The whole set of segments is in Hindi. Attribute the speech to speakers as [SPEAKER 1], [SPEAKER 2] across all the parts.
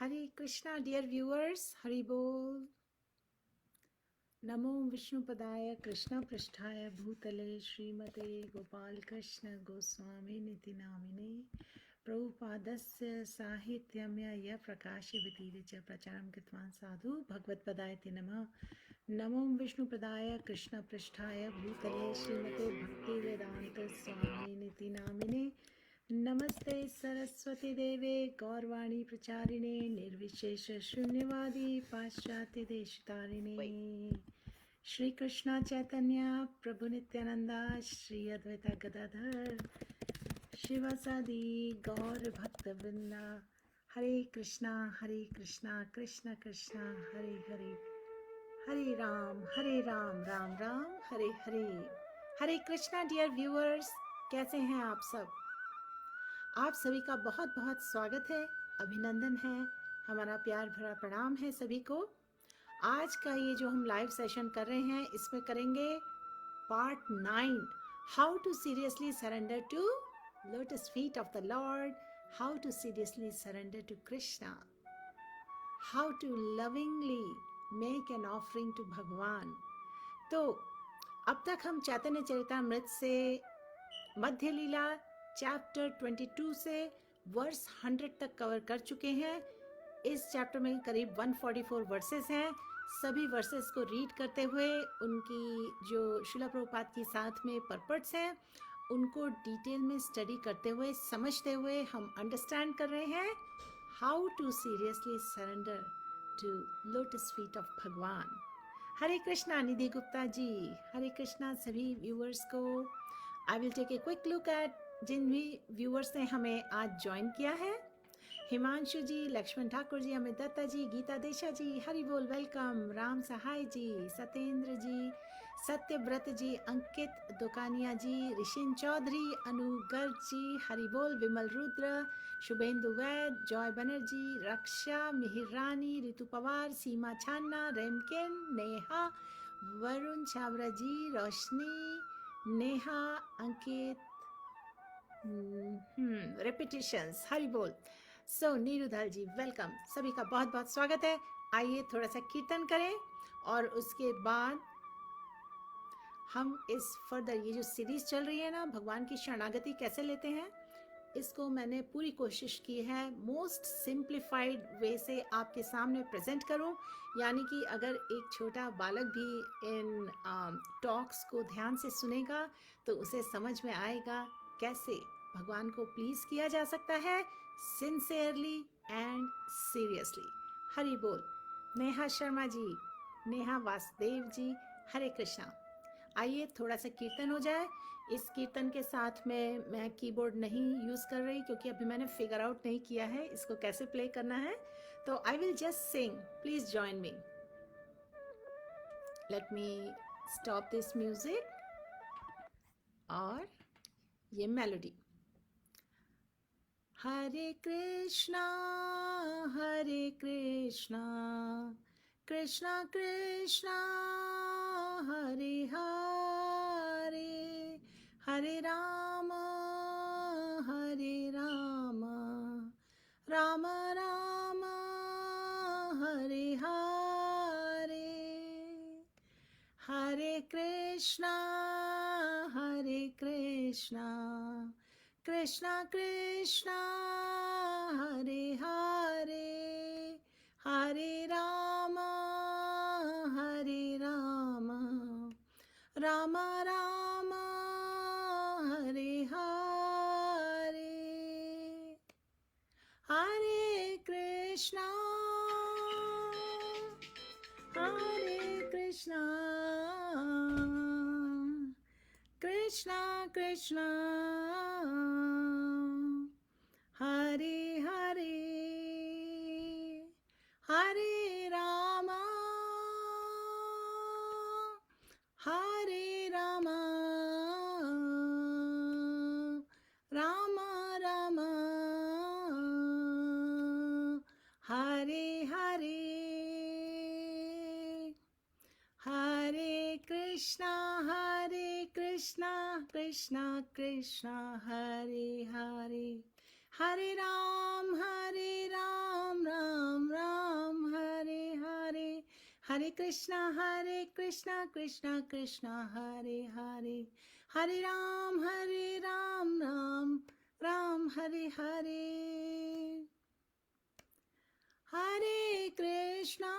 [SPEAKER 1] Hare Krishna, dear viewers. Hari Bol. Namo Vishnupadaya Krishna Prasthaya Bhutale Srimate Gopal Krishna Goswami Niti Namine Prabhupadasya Sahityamya Ya Prakashi Vitiricha Pracharam Kitvan Sadhu Bhagavad Padayati Namah Namo Vishnupadaya Krishna Prasthaya Bhutale Srimate Bhakti Vedanta Swami Niti Namine नमस्ते सरस्वती देवे गौरवाणी प्रचारिणे निर्विशेष शून्यवादी पाश्चात्य देशतारिणे श्री कृष्णा चैतन्य प्रभु नित्यानंदा श्री अद्वैता गदाधर शिवासादि गौर भक्त वृंदा हरे कृष्णा कृष्ण कृष्णा हरे हरे हरे राम राम राम हरे हरे हरे कृष्णा। डियर व्यूअर्स, कैसे हैं आप सब? आप सभी का बहुत बहुत स्वागत है, अभिनंदन है, हमारा प्यार भरा प्रणाम है सभी को। आज का ये जो हम लाइव सेशन कर रहे हैं इसमें करेंगे part 9, how to seriously surrender to lotus feet of the lord, how to seriously surrender to Krishna, how to lovingly make an offering to Bhagwan. तो अब तक हम चैतन्य चरितामृत से मध्य लीला चैप्टर 22 से वर्स 100 तक कवर कर चुके हैं। इस चैप्टर में करीब 144 वर्सेस हैं। सभी वर्सेस को रीड करते हुए उनकी जो श्रील प्रभुपाद के साथ में पर्पट्स हैं उनको डिटेल में स्टडी करते हुए समझते हुए हम अंडरस्टैंड कर रहे हैं how to seriously surrender to lotus feet of Bhagwan. Hare Krishna निधि गुप्ता जी, हरे कृष्णा सभी व्यूअर्स को। I will take a quick look at जिन भी व्यूअर्स ने हमें आज ज्वाइन किया है। हिमांशु जी, लक्ष्मण ठाकुर जी, अमित दत्ता जी, गीता देशा जी, हरि बोल वेलकम, राम सहाय जी, सत्येंद्र जी, सत्यव्रत जी, अंकित दुकानिया जी, ऋषिन चौधरी, अनु गर्ग जी, हरि बोल, विमल रुद्र, शुभेंदु वैद, जॉय बनर्जी, रक्षा, मिहिर रानी, ऋतु पवार, सीमा छान्ना, रेमकिन, नेहा, वरुण छावरा जी, रोशनी, नेहा, अंकित, रेपिटेशंस, हरि बोल। सो नीरुधर जी वेलकम, सभी का बहुत बहुत स्वागत है। आइए थोड़ा सा कीर्तन करें और उसके बाद हम इस फर्दर ये जो सीरीज चल रही है ना, भगवान की शरणागति कैसे लेते हैं, इसको मैंने पूरी कोशिश की है मोस्ट सिंप्लीफाइड वे से आपके सामने प्रेजेंट करूं। यानी कि अगर एक छोटा बालक भी इन टॉक्स को ध्यान से सुनेगा तो उसे समझ में आएगा कैसे भगवान को प्लीज किया जा सकता है सिंसियरली एंड सीरियसली। हरि बोल। नेहा शर्मा जी, नेहा वासुदेव जी, हरे कृष्णा। आइए थोड़ा सा कीर्तन हो जाए। इस कीर्तन के साथ में मैं कीबोर्ड नहीं यूज कर रही क्योंकि अभी मैंने फिगर आउट नहीं किया है इसको कैसे प्ले करना है। तो I will just sing, please join me. Let me stop this music और ये melody. Hare Krishna Krishna Krishna Hare Hare, Hare Ram Ram Ram Hare Hare, Hare Krishna Krishna Krishna Hare Hare, Hare Ram Ram Ram Hare Hare, Hare Krishna Krishna Krishna Hare Hare, Hare Ram Ram Ram Hare Hare, Hare Krishna Krishna Krishna Hare Hare, Hare Ram Ram Hare Krishna Krishna Krishna Hare Hare, Hare Ram Ram Ram Hare Hare. Hare Krishna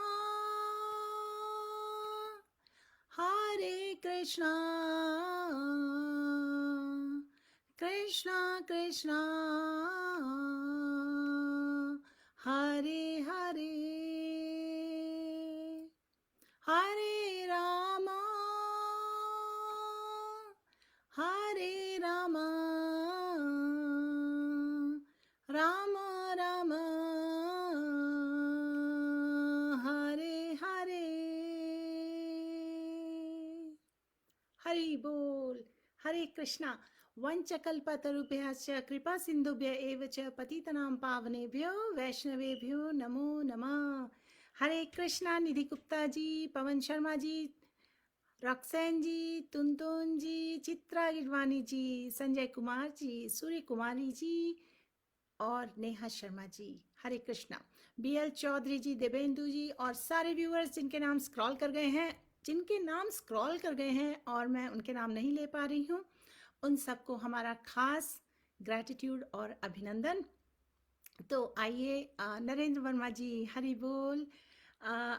[SPEAKER 1] Krishna Krishna Hare Hare, Hare Rama Rama Rama Hare Hare. Hari Bol. Hare Krishna. वंचकल्पतरुभ्यश्च कृपा सिन्धुभ्य एव च पतितनां पावनेभ्यो वैष्णवेभ्यो नमो नमः. हरे कृष्णा. निधि गुप्ता जी, पवन शर्मा जी, रॉक्सैन जी, तुनतुन जी, चित्रा गिरवानी जी, संजय कुमार जी, सूर्य कुमारी जी और नेहा शर्मा जी. हरे कृष्णा. बीएल चौधरी जी, देवेंदु जी और सारे व्यूअर्स जिनके नाम स्क्रॉल कर गए हैं और मैं उनके नाम नहीं ले पा रही हूँ, उन सबको हमारा खास ग्रैटिट्यूड और अभिनंदन. तो आइए नरेंद्र वर्मा जी, हरि बोल.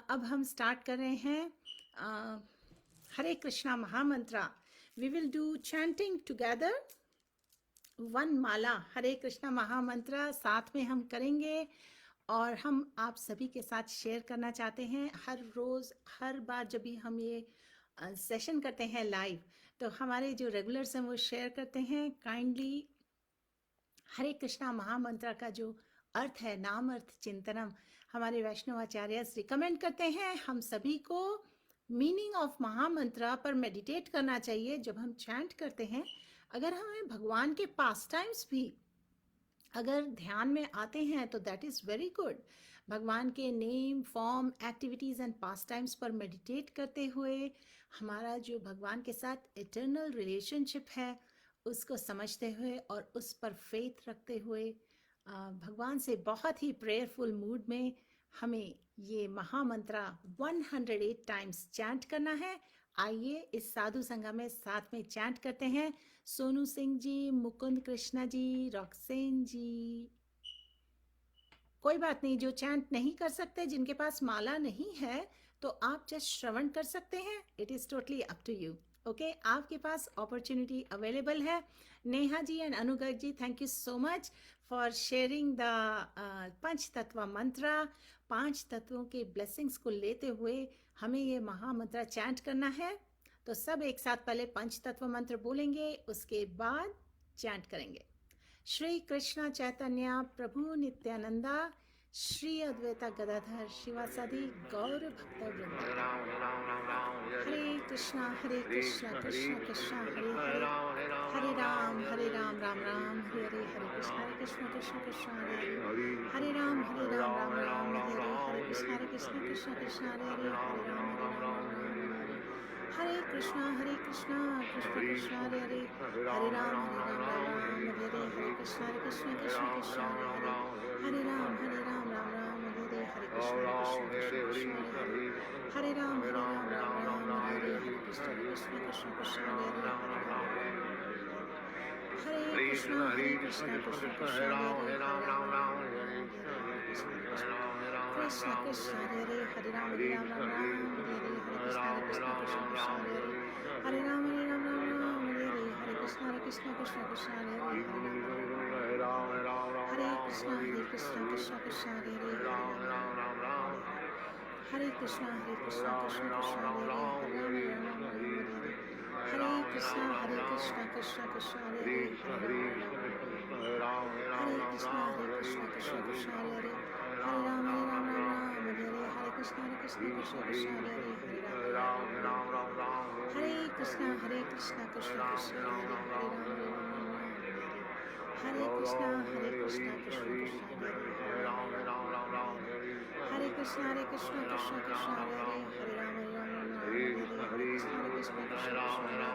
[SPEAKER 1] अब हम स्टार्ट कर रहे हैं हरे कृष्णा महामंत्रा. We will do chanting together, one माला हरे कृष्णा महामंत्र साथ में हम करेंगे. और हम आप सभी के साथ शेयर करना चाहते हैं. हर रोज़, हर बार जब भी हम ये सेशन करते हैं लाइव, तो हमारे जो रेगुलर्स हैं वो शेयर करते हैं. काइंडली हरे कृष्णा महामंत्र का जो अर्थ है, नाम अर्थ चिंतनम, हमारे वैष्णवाचार्य रिकमेंड करते हैं हम सभी को मीनिंग ऑफ महामंत्र पर मेडिटेट करना चाहिए जब हम चैंट करते हैं. अगर हमें भगवान के पास टाइम्स भी अगर ध्यान में आते हैं तो दैट इज़ वेरी गुड. भगवान के name, form, activities and pass times पर मेडिटेट करते हुए हमारा जो भगवान के साथ इटर्नल रिलेशनशिप है उसको समझते हुए और उस पर फेथ रखते हुए भगवान से बहुत ही प्रेयरफुल मूड में हमें ये महामंत्रा 108 टाइम्स चैंट करना है. आइए इस साधु संगा में साथ में चैंट करते हैं. सोनू सिंह जी, मुकुंद कृष्णा जी, रॉक्सेन जी, कोई बात नहीं, जो चैंट नहीं कर सकते, जिनके पास माला नहीं है, तो आप जस्ट श्रवण कर सकते हैं. It is totally up to you. Okay, आपके पास अपॉर्चुनिटी अवेलेबल है. Neha ji and Anugat ji, thank you so much for sharing the पंच तत्व मंत्र. 5 तत्वों के ब्लेसिंग्स को लेते हुए हमें ये महामंत्र चैंट करना है. तो सब एक साथ पहले पंच तत्व मंत्र बोलेंगे, उसके बाद चैंट करेंगे. श्री कृष्ण चैतन्य प्रभु नित्यानंदा, श्री अद्वैता गदाधर शिवासादि गौर भक्त वृंद. हरे कृष्णा कृष्ण कृष्ण हरे हरे, हरे राम राम राम हरे हरे, हरे कृष्ण कृष्ण कृष्ण हरे हरे, हरे राम राम राम हरे हरे, हरे कृष्ण कृष्ण कृष्ण हरे हरे, हरे राम हरे कृष्णा कृष्ण कृष्ण हरे हरे, हरे राम राम हरे हरे, हरे कृष्ण कृष्ण कृष्ण हरे हरे, हरे राम राम हरे हरे, हरे कृष्ण कृष्ण हरे हरे, हरे राम राम हरे हरे, हरे कृष्ण कृष्ण हरे हरे, हरे कृष्ण कृष्ण हरे राम कृष्ण कृष्ण हरे हरे, हरे राम हरे हरे, हरे कृष्ण कृष्ण हरे हरे, हरे राम हरे हरे, हरे कृष्ण कृष्ण हरे हरे, हरे कृष्ण कृष्ण हरे हरे, हरे कृष्ण कृष्ण कृष्ण हरे हरे, हरे कृष्ण कृष्ण हरे हरे, हरे कृष्ण कृष्ण हरे हरे, हरे राम हरे हरे, हरे कृष्ण कृष्ण हरे हरे, हरे राम हरे कृष्ण कृष्ण कृष्ण हरे हरे, हरे कृष्ण कृष्ण कृष्ण हरे हरे, हरे कृष्ण कृष्ण कृष्ण हरे हरे,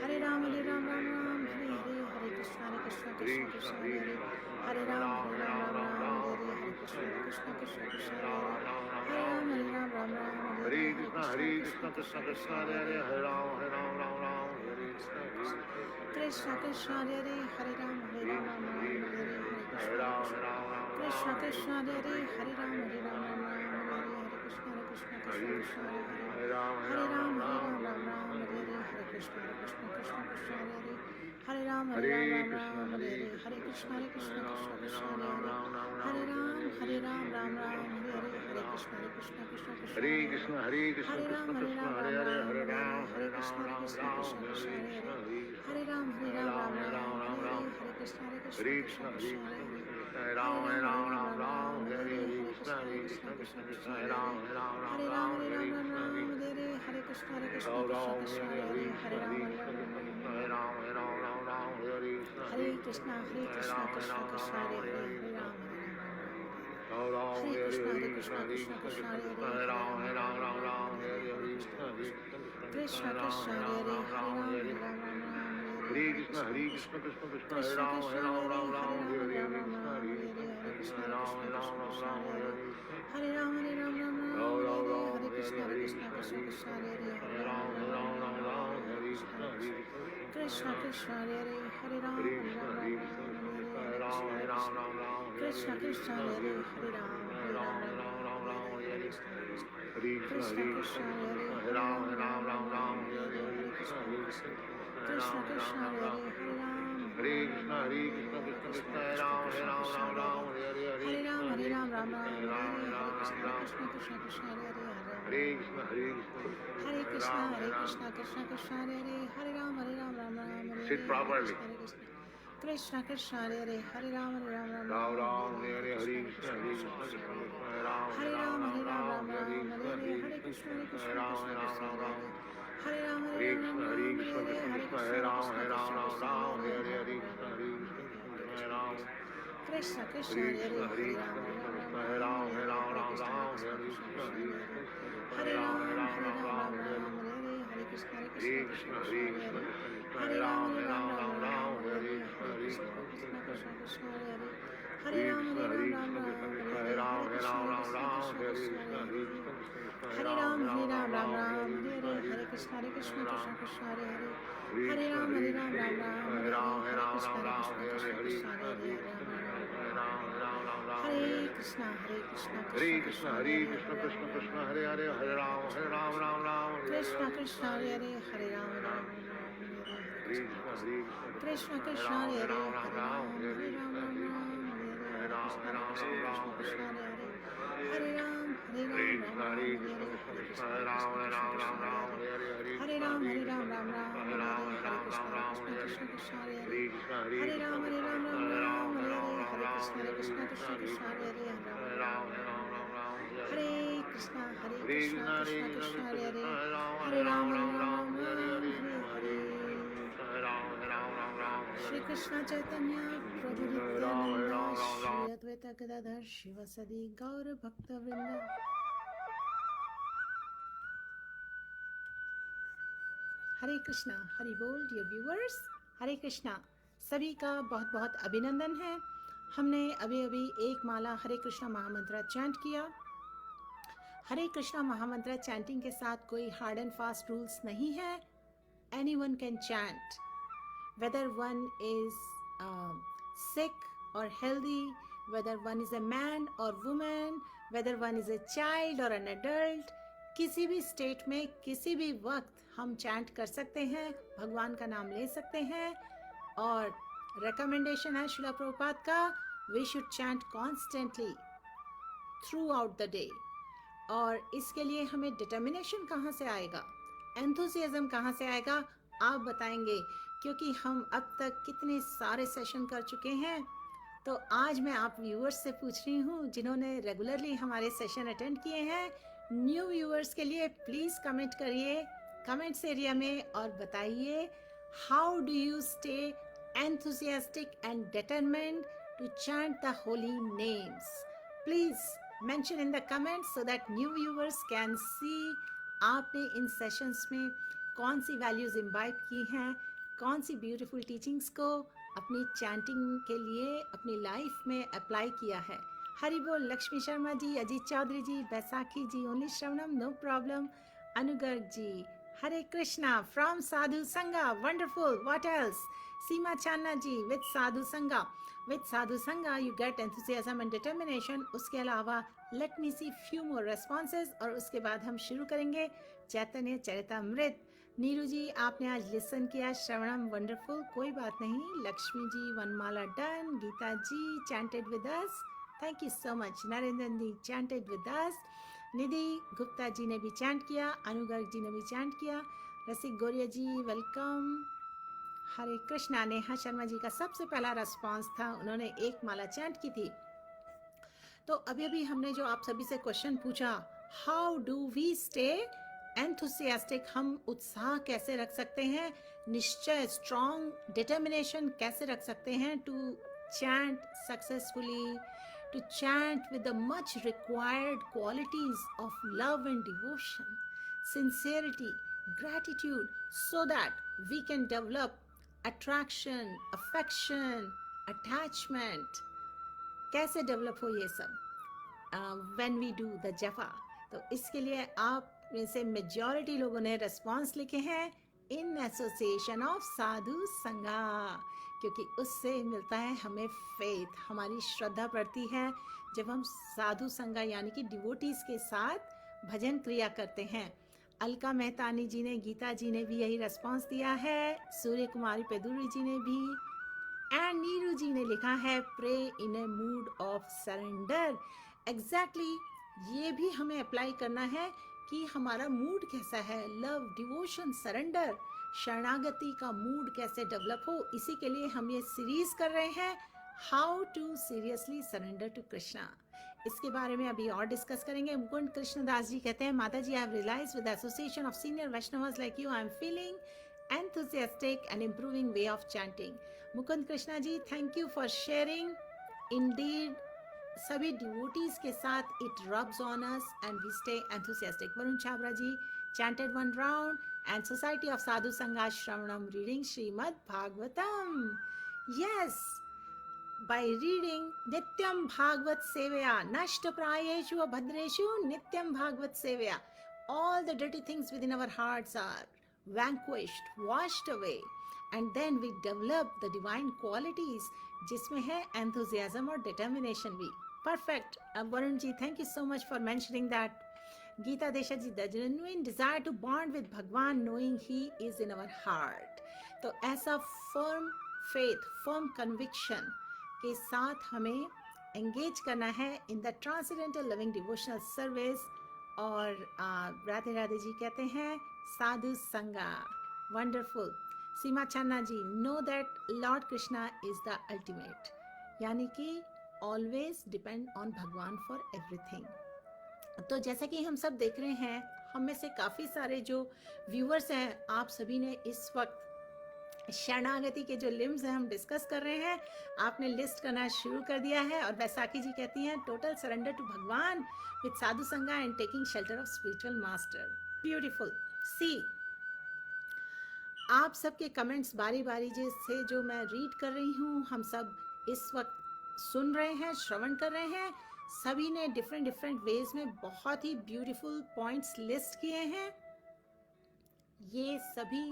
[SPEAKER 1] हरे राम हरे हरे, हरे राम हरे हरे, हरे कृष्ण कृष्ण कृष्ण हरे हरे, हरे राम हरे हरे, हरे Krishna Krishna Krishna Krishna Hare Hare Ram Ram Ram Hare
[SPEAKER 2] Hare
[SPEAKER 1] Hare
[SPEAKER 2] Krishna Krishna Krishna Hare Hare Ram Ram Ram Hare
[SPEAKER 1] Krishna Krishna Hare Hare Ram Ram Ram Hare
[SPEAKER 2] Hare Ram
[SPEAKER 1] Krishna Krishna Hare Hare Ram Ram Ram Hare Krishna Krishna Krishna Krishna Hare Ram Hare Ram Hare Krishna Krishna Krishna Krishna Hare Ram Ram Hare Hare Krishna Krishna Krishna Krishna Hare Ram Ram Hare Krishna Krishna Krishna Krishna
[SPEAKER 2] Hare Krishna Krishna Krishna Hare Hare Hare Ram
[SPEAKER 1] Hare Krishna Krishna Krishna Krishna Hare Ram Hare Krishna
[SPEAKER 2] Hare Krishna Hare Ram Hare Krishna Krishna Krishna Krishna Hare Ram Hare Krishna Hare Krishna Hare Ram Hare Krishna
[SPEAKER 1] Krishna Krishna Hare Hare Ram
[SPEAKER 2] Hare Krishna Krishna Krishna Hare Ram Hare Krishna
[SPEAKER 1] Hare Ram Hare Krishna Krishna Krishna Krishna Hare Krishna Krishna Hare Hare Ram Krishna Krishna Hare Hare Ram Krishna Krishna Hare Ram Krishna Krishna Hare Hare Ram
[SPEAKER 2] Hare Krishna Krishna Hare Ram Hare Ram
[SPEAKER 1] Hare Ram Ram Krishna Krishna Krishna
[SPEAKER 2] Hare Krishna
[SPEAKER 1] Hare Krishna Krishna Krishna Hare Ram Ram
[SPEAKER 2] Sit properly.
[SPEAKER 1] Krishna Krishna Hare Hare Ram Ram
[SPEAKER 2] Hare Krishna Krishna
[SPEAKER 1] Hare Ram Hare Krishna Krishna Hare Ram
[SPEAKER 2] Hare Krishna Hare Ram
[SPEAKER 1] Krishna Krishna Hare Ram Hare Ram Hare Krishna Krishna Hare Ram Hare Hare Ram Hare Krishna Krishna Krishna Hare Ram Hare Krishna Hare Krishna
[SPEAKER 2] Hare Krishna Krishna Hare Hare Hare Ram
[SPEAKER 1] Krishna Krishna Hare Hare Ram Krishna Krishna Hare Ram Hare Ram Hare Ram Krishna Krishna Hare Krishna Krishna Krishna Hare Ram Shri Krishna Chaitanya Prabhu Nityananda Shri Advaita Gadadhar Shivasadi Gaura Bhakta Vrinda हरे कृष्णा हरि बोल डियर व्यूअर्स हरे कृष्णा सभी का बहुत बहुत अभिनंदन है हमने अभी अभी एक माला हरे कृष्णा महामंत्र चैंट किया हरे कृष्णा महामंत्र चैंटिंग के साथ कोई हार्ड एंड फास्ट रूल्स नहीं है anyone can chant whether one is sick or healthy whether one is a man or woman whether one is a child or an adult किसी भी स्टेट में किसी भी वक्त हम चैंट कर सकते हैं भगवान का नाम ले सकते हैं और रिकमेंडेशन है श्रील प्रभुपाद का we should chant constantly throughout the day और इसके लिए हमें डिटर्मिनेशन कहाँ से आएगा एंथुसियाज्म कहाँ से आएगा आप बताएंगे क्योंकि हम अब तक कितने सारे सेशन कर चुके हैं तो आज मैं आप व्यूअर्स से पूछ रही हूँ जिन्होंने रेगुलरली हमारे सेशन अटेंड किए हैं न्यू व्यूअर्स के लिए प्लीज कमेंट करिए कमेंट्स एरिया में और बताइए how do you stay enthusiastic and determined to chant the holy names. Please mention in the comments so that new viewers can see आपने इन सेशंस में कौन सी वैल्यूज इम्बाइब की हैं कौन सी ब्यूटीफुल टीचिंग्स को अपनी चैंटिंग के लिए अपनी लाइफ में अप्लाई किया है हरि बोल लक्ष्मी शर्मा जी, अजीत चौधरी जी, बैसाखी जी, ओनली श्रवणम no problem, Anugarg ji, Hare Krishna from साधु संगा, wonderful, what else, Seema Channa ji, with साधु संगा you get enthusiasm and determination. उसके अलावा let me see few more responses और उसके बाद हम शुरू करेंगे चैतन्य चरितामृत। नीरू जी, आपने आज लिसन किया, श्रवणम वंडरफुल, कोई बात नहीं। लक्ष्मी जी, वनमाला done. Geeta ji chanted with us, thank you so much. Narendra ji chanted with us. Nidhi Gupta ji ने भी चैंट किया, अनुगर्ग जी ने भी चैंट किया। रसिक गौरिया जी वेलकम। हरे कृष्णा। नेहा शर्मा जी का सबसे पहला रिस्पॉन्स था, उन्होंने एक माला चैंट की थी। तो अभी अभी हमने जो आप सभी से क्वेश्चन पूछा, how do we stay enthusiastic, हम उत्साह कैसे रख सकते हैं, निश्चय स्ट्रॉन्ग डिटर्मिनेशन कैसे रख सकते हैं to chant successfully, to chant with the much required qualities of love and devotion, sincerity, gratitude, so that we can develop attraction, affection, attachment. कैसे डेवलप हो ये सब व्हेन वी डू द जपा। तो इसके लिए आप में से मेजॉरिटी लोगों ने रिस्पॉन्स लिखे हैं इन एसोसिएशन ऑफ साधु संगा, क्योंकि उससे मिलता है हमें फेथ, हमारी श्रद्धा बढ़ती है जब हम साधु संगा यानी कि डिवोटीज के साथ भजन क्रिया करते हैं। अलका मेहतानी जी ने, गीता जी ने भी यही रिस्पॉन्स दिया है, सूर्य कुमारी पेदुरी जी ने भी, एंड नीरू जी ने लिखा है pray in a mood of surrender. Exactly, ये भी हमें अप्लाई करना है कि हमारा मूड कैसा है, लव, डिवोशन, सरेंडर, शरणागति का मूड कैसे डेवलप हो। इसी के लिए हम ये सीरीज कर रहे हैं, how to seriously surrender to Krishna. इसके बारे में अभी और डिस्कस करेंगे। मुकुंद कृष्णदास जी कहते हैं, माता जी, I have realised with association of senior वैष्णवस like you, I am feeling enthusiastic and improving way of chanting. Mukund Krishna ji, thank you for sharing. Indeed सभी डिवोटीज के साथ it rubs on us and we stay enthusiastic. Varun Chhabra ji chanted one round and Society of Sadhu Sangha Shravanam reading Srimad Bhagavatam. Yes, by reading Nityam Bhagavat Sevaya Nashta Prayeshu Abhadreshu Nityam Bhagavat Sevaya, all the dirty things within our hearts are vanquished, washed away, and then we develop the divine qualities जिसमें है enthusiasm और determination भी। Perfect. Varun ji, thank you so much for mentioning that. Geeta Desha ji, the genuine desire to bond with Bhagwan knowing he is in our heart. तो ऐसा firm faith, firm conviction के साथ हमें engage करना है in the transcendental loving devotional service। और राधे राधे जी कहते हैं साधु संगा, wonderful. Seema Channa ji, know that Lord Krishna is the ultimate, यानी कि ऑलवेज डिपेंड ऑन भगवान फॉर एवरीथिंग। तो जैसा कि हम सब देख रहे हैं, हम में से काफ़ी सारे जो व्यूअर्स हैं, आप सभी ने इस वक्त शरणागति के जो लिम्स हैं हम डिस्कस कर रहे हैं, आपने लिस्ट करना शुरू कर दिया है। और बैसाखी जी कहती हैं टोटल सरेंडर टू भगवान विद साधु संगा and taking shelter of spiritual master. Beautiful. See, आप सबके कमेंट्स बारी बारी से जो मैं रीड कर रही हूँ, हम सब इस वक्त सुन रहे हैं, श्रवण कर रहे हैं। सभी ने डिफरेंट डिफरेंट वेज में बहुत ही ब्यूटीफुल पॉइंट्स लिस्ट किए हैं। ये सभी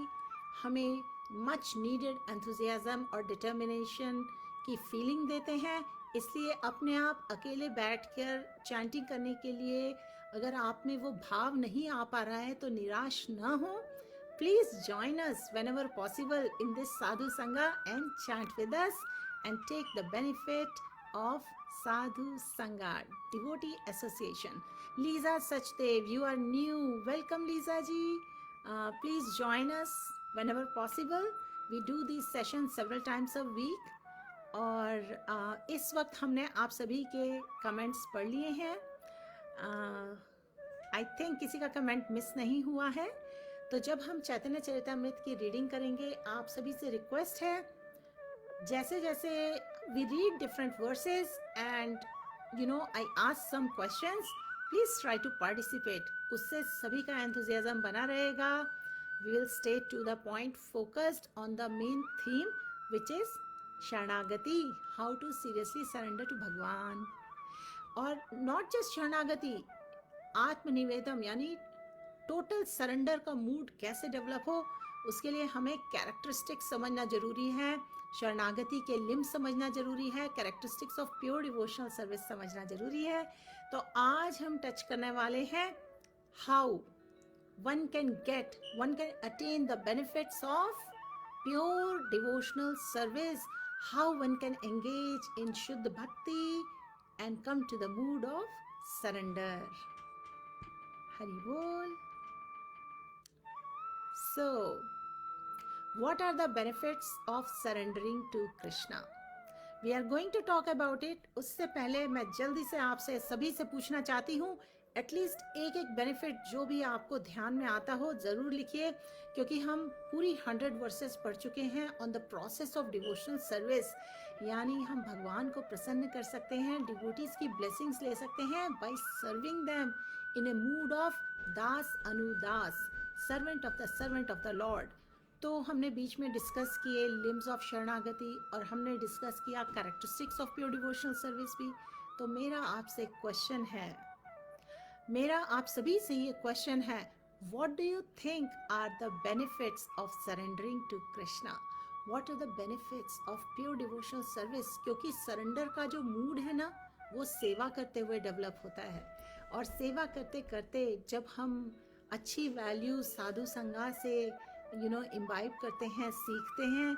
[SPEAKER 1] हमें मच नीडेड एंथुसियाज्म और डिटर्मिनेशन की फीलिंग देते हैं। इसलिए अपने आप अकेले बैठकर चैंटिंग करने के लिए अगर आप में वो भाव नहीं आ पा रहा है तो निराश ना हो। Please join us whenever possible in this साधु संगा and chant with us and take the benefit of Sadhu Sangha Devotee Association. Lisa Sachdev, you are new. Welcome, Lisa ji. Please join us whenever possible. We do these sessions several times a week. और इस वक्त हमने आप सभी के कमेंट्स पढ़ लिए हैं। आई थिंक किसी का कमेंट मिस नहीं हुआ है। तो जब हम चैतन्य चरितामृत की रीडिंग करेंगे, आप सभी से रिक्वेस्ट है, जैसे जैसे we read different verses and I ask some questions, please try to participate. उससे सभी का enthusiasm बना रहेगा। We will stay to the point, focused on the main theme, which is Sharanagati, how to seriously surrender to Bhagwan. और नॉट जस्ट शरणागति, आत्मनिवेदन यानी टोटल सरेंडर का मूड कैसे डेवलप हो, उसके लिए हमें कैरेक्टरिस्टिक्स समझना जरूरी है, शरणागति के लिम्ब समझना जरूरी है, characteristics of pure devotional service समझना जरूरी है। तो आज हम टच करने वाले हैं how one can attain the benefits of pure devotional service, how one can engage in Shuddha Bhakti and come to the mood of surrender. Hari Bol. So, what are the benefits of surrendering to Krishna? We are going to talk about it. उससे पहले मैं जल्दी से आपसे सभी से पूछना चाहती हूँ, एटलीस्ट एक एक बेनिफिट जो भी आपको ध्यान में आता हो ज़रूर लिखिए, क्योंकि हम पूरी 100 वर्सेस पढ़ चुके हैं on the process of devotional service, यानी हम भगवान को प्रसन्न कर सकते हैं, डिवोटीज की ब्लेसिंग्स ले सकते हैं by serving them in a mood of दास अनुदास, सर्वेंट ऑफ द लॉर्ड। तो हमने बीच में डिस्कस किए लिम्स ऑफ शरणागति और हमने डिस्कस किया characteristics of pure devotional service भी। तो मेरा आपसे क्वेश्चन है, मेरा आप सभी से ये क्वेश्चन है, what do you think are the benefits of surrendering to Krishna? What are the benefits of pure devotional service? क्योंकि सरेंडर का जो मूड है ना, वो सेवा करते हुए डेवलप होता है, और सेवा करते करते जब हम अच्छी वैल्यू साधु संगा से इम्बाइब करते हैं, सीखते हैं,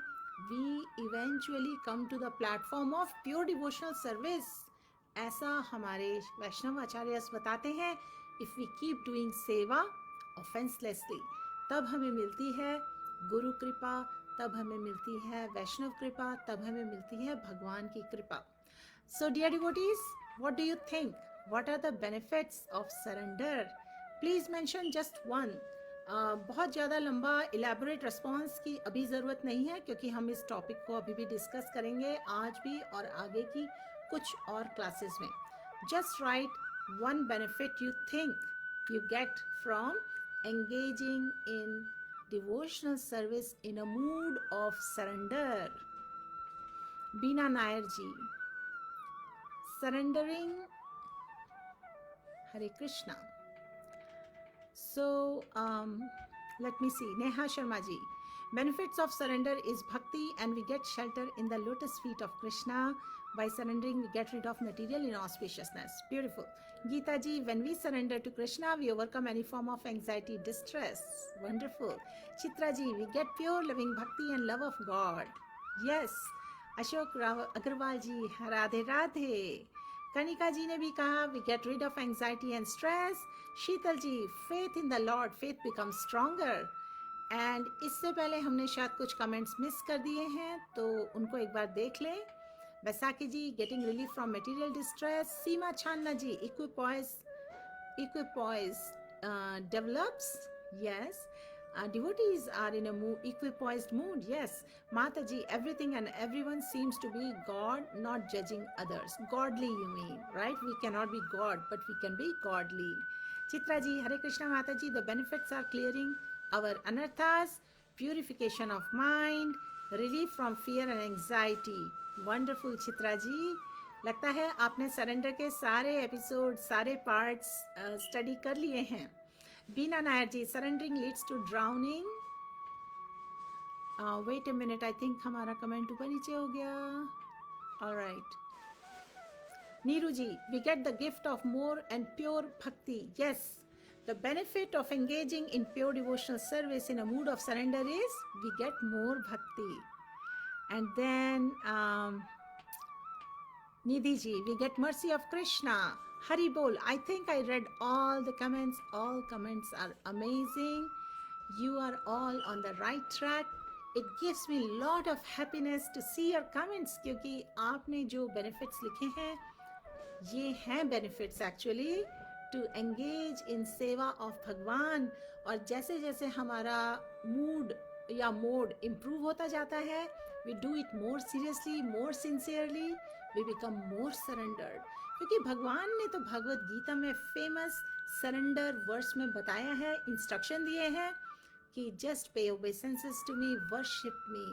[SPEAKER 1] we eventually come to the platform of pure devotional service. ऐसा हमारे वैष्णव आचार्य बताते हैं, इफ़ वी कीप डूइंग सेवा ऑफेंसलेसली, तब हमें मिलती है गुरु कृपा, तब हमें मिलती है वैष्णव कृपा, तब हमें मिलती है भगवान की कृपा। So dear devotees, what do you think? What are the benefits of surrender? Please mention just one. बहुत ज़्यादा लंबा इलेबोरेट रिस्पॉन्स की अभी ज़रूरत नहीं है, क्योंकि हम इस टॉपिक को अभी भी डिस्कस करेंगे आज भी और आगे की कुछ और क्लासेस में। Just write one benefit you think you get from engaging in devotional service in a mood of surrender. Beena Nair ji, surrendering, Hare Krishna. So let me see, Neha Sharma ji, benefits of surrender is bhakti and we get shelter in the lotus feet of Krishna. By surrendering we get rid of material inauspiciousness. Beautiful. Geeta ji, when we surrender to Krishna we overcome any form of anxiety, distress. Wonderful. Chitra ji, we get pure loving bhakti and love of God. Yes. Ashok Agarwal ji, Radhe Radhe. Kanika ji ने भी कहा, we get rid of anxiety and stress. Sheetal ji, faith in the Lord, faith become stronger. And इससे पहले हमने शायद कुछ कमेंट्स मिस कर दिए हैं, तो उनको एक बार देख लें। Baisakhi ji, getting relief from material distress. Seema Channa ji, equipoise develops, yes. Devotees are in a equipoised mood, yes. Mataji, everything and everyone seems to be God, not judging others. Godly, you mean, right? We cannot be God, but we can be godly. Chitra ji, Hare Krishna Mataji, the benefits are clearing our anarthas, purification of mind, relief from fear and anxiety. Wonderful, Chitra ji. लगता है आपने सरेंडर के सारे एपिसोड, सारे पार्ट्स स्टडी कर लिए हैं। Bina Nair ji, surrendering leads to drowning. Wait a minute, I think हमारा कमेंट ऊपर नीचे हो गया। Alright. Neeru ji, we get the gift of more and pure भक्ति। Yes, the benefit of engaging in pure devotional service in a mood of surrender is we get more भक्ति। And then Nidhi ji, we get mercy of Krishna. Hari Bol, I think I read all the comments. All comments are amazing. You are all on the right track. It gives me a lot of happiness to see your comments, क्योंकि आपने जो benefits लिखे हैं, ये हैं benefits actually to engage in सेवा of भगवान। और जैसे जैसे हमारा mood या mode improve होता जाता है, we do it more seriously, more sincerely, we become more surrendered। क्योंकि भगवान ने तो भगवत गीता में फेमस सरेंडर वर्स में बताया है, इंस्ट्रक्शन दिए हैं कि just pay obeisances to me, worship me,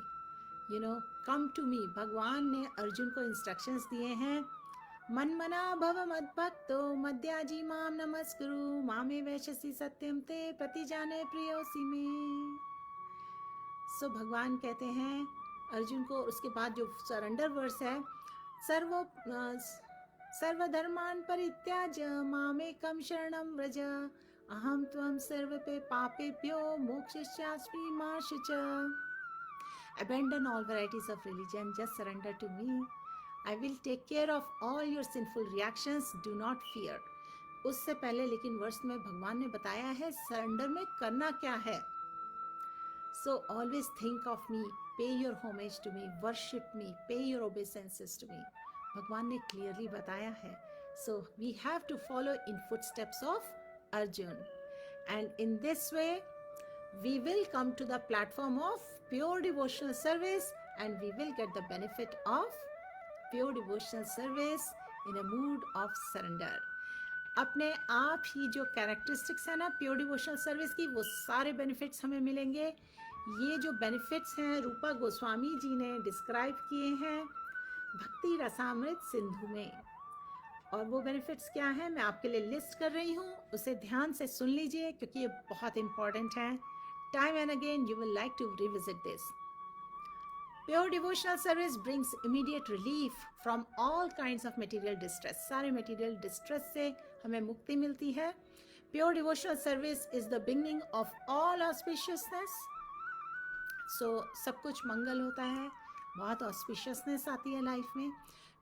[SPEAKER 1] come to me. भगवान ने अर्जुन को इंस्ट्रक्शंस दिए हैं, मन्मना भव मद्भक्तो मद्याजी माम नमस्कुरु मामे वैशसी सत्यम ते प्रतिजाने प्रियोसी में। सो भगवान कहते हैं अर्जुन को, उसके बाद जो सरेंडर वर्स है, सर्वधर्मान् परित्याज्य मामेकं शरणं व्रज अहं त्वं सर्वपे पापेभ्यो मोक्षयिष्यामि मा शुच। Abandon all varieties of religion, just surrender to me. I will take care of all your sinful reactions, do not fear. उससे पहले लेकिन वर्ष में भगवान ने बताया है सरेंडर में करना क्या है। So always think of me, pay your homage to me, worship me, pay your obeisances to me. भगवान ने clearly बताया है. So we have to follow in footsteps of Arjun. And in this way, we will come to the platform of pure devotional service and we will get the benefit of pure devotional service in a mood of surrender. अपने आप ही जो कैरेक्टरिस्टिक्स है ना प्योर डिवोशनल सर्विस की, वो सारे बेनिफिट्स हमें मिलेंगे. ये जो बेनिफिट्स हैं रूपा गोस्वामी जी ने डिस्क्राइब किए हैं भक्ति रसामृत सिंधु में. और वो बेनिफिट्स क्या हैं मैं आपके लिए लिस्ट कर रही हूँ, उसे ध्यान से सुन लीजिए क्योंकि ये बहुत इंपॉर्टेंट है. Time and again you will like to revisit this. Pure devotional service brings immediate relief from all kinds of material distress. सारे material distress से हमें मुक्ति मिलती है. Pure devotional service is the beginning of all auspiciousness. So सब कुछ मंगल होता है, बहुत auspiciousness आती है लाइफ में.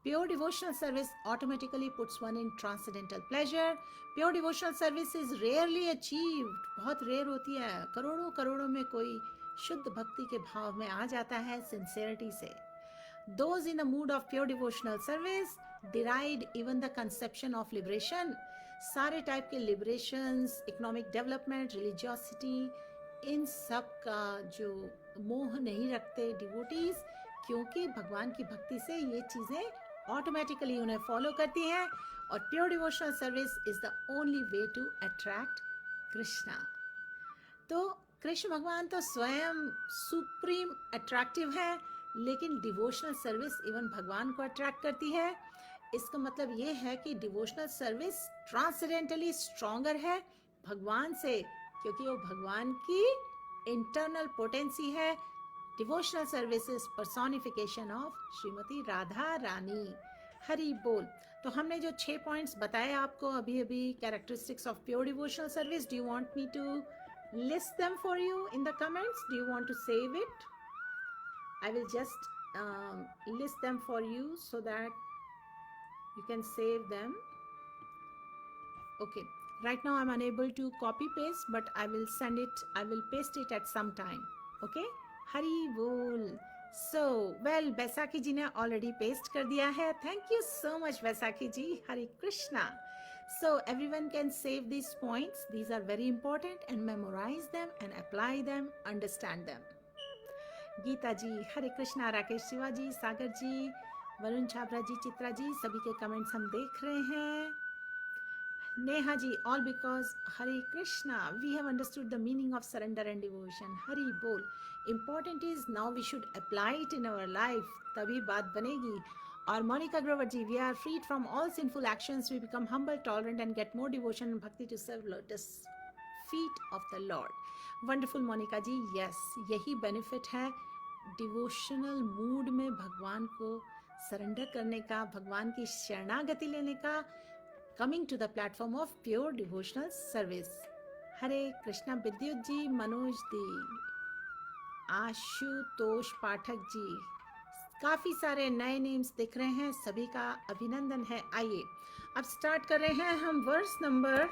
[SPEAKER 1] Pure devotional service automatically puts one in transcendental pleasure. Pure devotional service is rarely achieved. बहुत रेयर होती है, करोड़ों करोड़ों में कोई शुद्ध भक्ति के भाव में आ जाता है सिंसेरिटी से. Those in the mood of pure devotional service deride even the conception of liberation. सारे टाइप के liberations, economic development, religiosity, इन सब का जो मोह नहीं रखते devotees, क्योंकि भगवान की भक्ति से ये चीज़ें ऑटोमेटिकली उन्हें फॉलो करती हैं. और pure devotional service is the only way to attract Krishna. तो कृष्ण भगवान तो स्वयं सुप्रीम अट्रैक्टिव है, लेकिन डिवोशनल सर्विस इवन भगवान को अट्रैक्ट करती है. इसका मतलब ये है कि डिवोशनल सर्विस ट्रांसेंडेंटली स्ट्रॉन्गर है भगवान से, क्योंकि वो भगवान की इंटरनल पोटेंसी है. Devotional services personification of Shrimati Radha Rani. Hari बोल. तो हमने जो 6 पॉइंट्स बताए आपको अभी अभी characteristics of pure devotional service, do you want me to list them for you in the comments? Do you want to save it? I will just list them for you so that you can save them. Okay, right now I'm unable to copy paste, but I will paste it at some time. Okay, Hari Bol. So well, Baisakhi ji ने already paste कर दिया है. Thank you so much Baisakhi ji. Hare Krishna. So everyone can save these points. These are very important and memorize them and apply them, understand them. Gita जी, हरे कृष्णा, राकेश शिवाजी, सागर जी, वरुण छाबरा जी, चित्रा जी, सभी के कमेंट्स हम देख रहे हैं. Neha ji, all because Hare Krishna, we have understood the meaning of surrender and devotion. Hari Bol. Important is now we should apply it in our life. तभी बात बनेगी. और मोनिका ग्रोवर जी, we are freed from all sinful actions. We become humble, tolerant, and get more devotion and bhakti to serve lotus feet of the Lord. Wonderful Monika ji. Yes, यही benefit है डिवोशनल मूड में भगवान को सरेंडर करने का, भगवान की शरणागति लेने का. Coming to the platform of pure devotional service. Hare Krishna. Vidyut ji, Manoj दी, आशुतोष पाठक जी, काफ़ी सारे नए नेम्स दिख रहे हैं, सभी का अभिनंदन है. आइए अब स्टार्ट कर रहे हैं हम verse number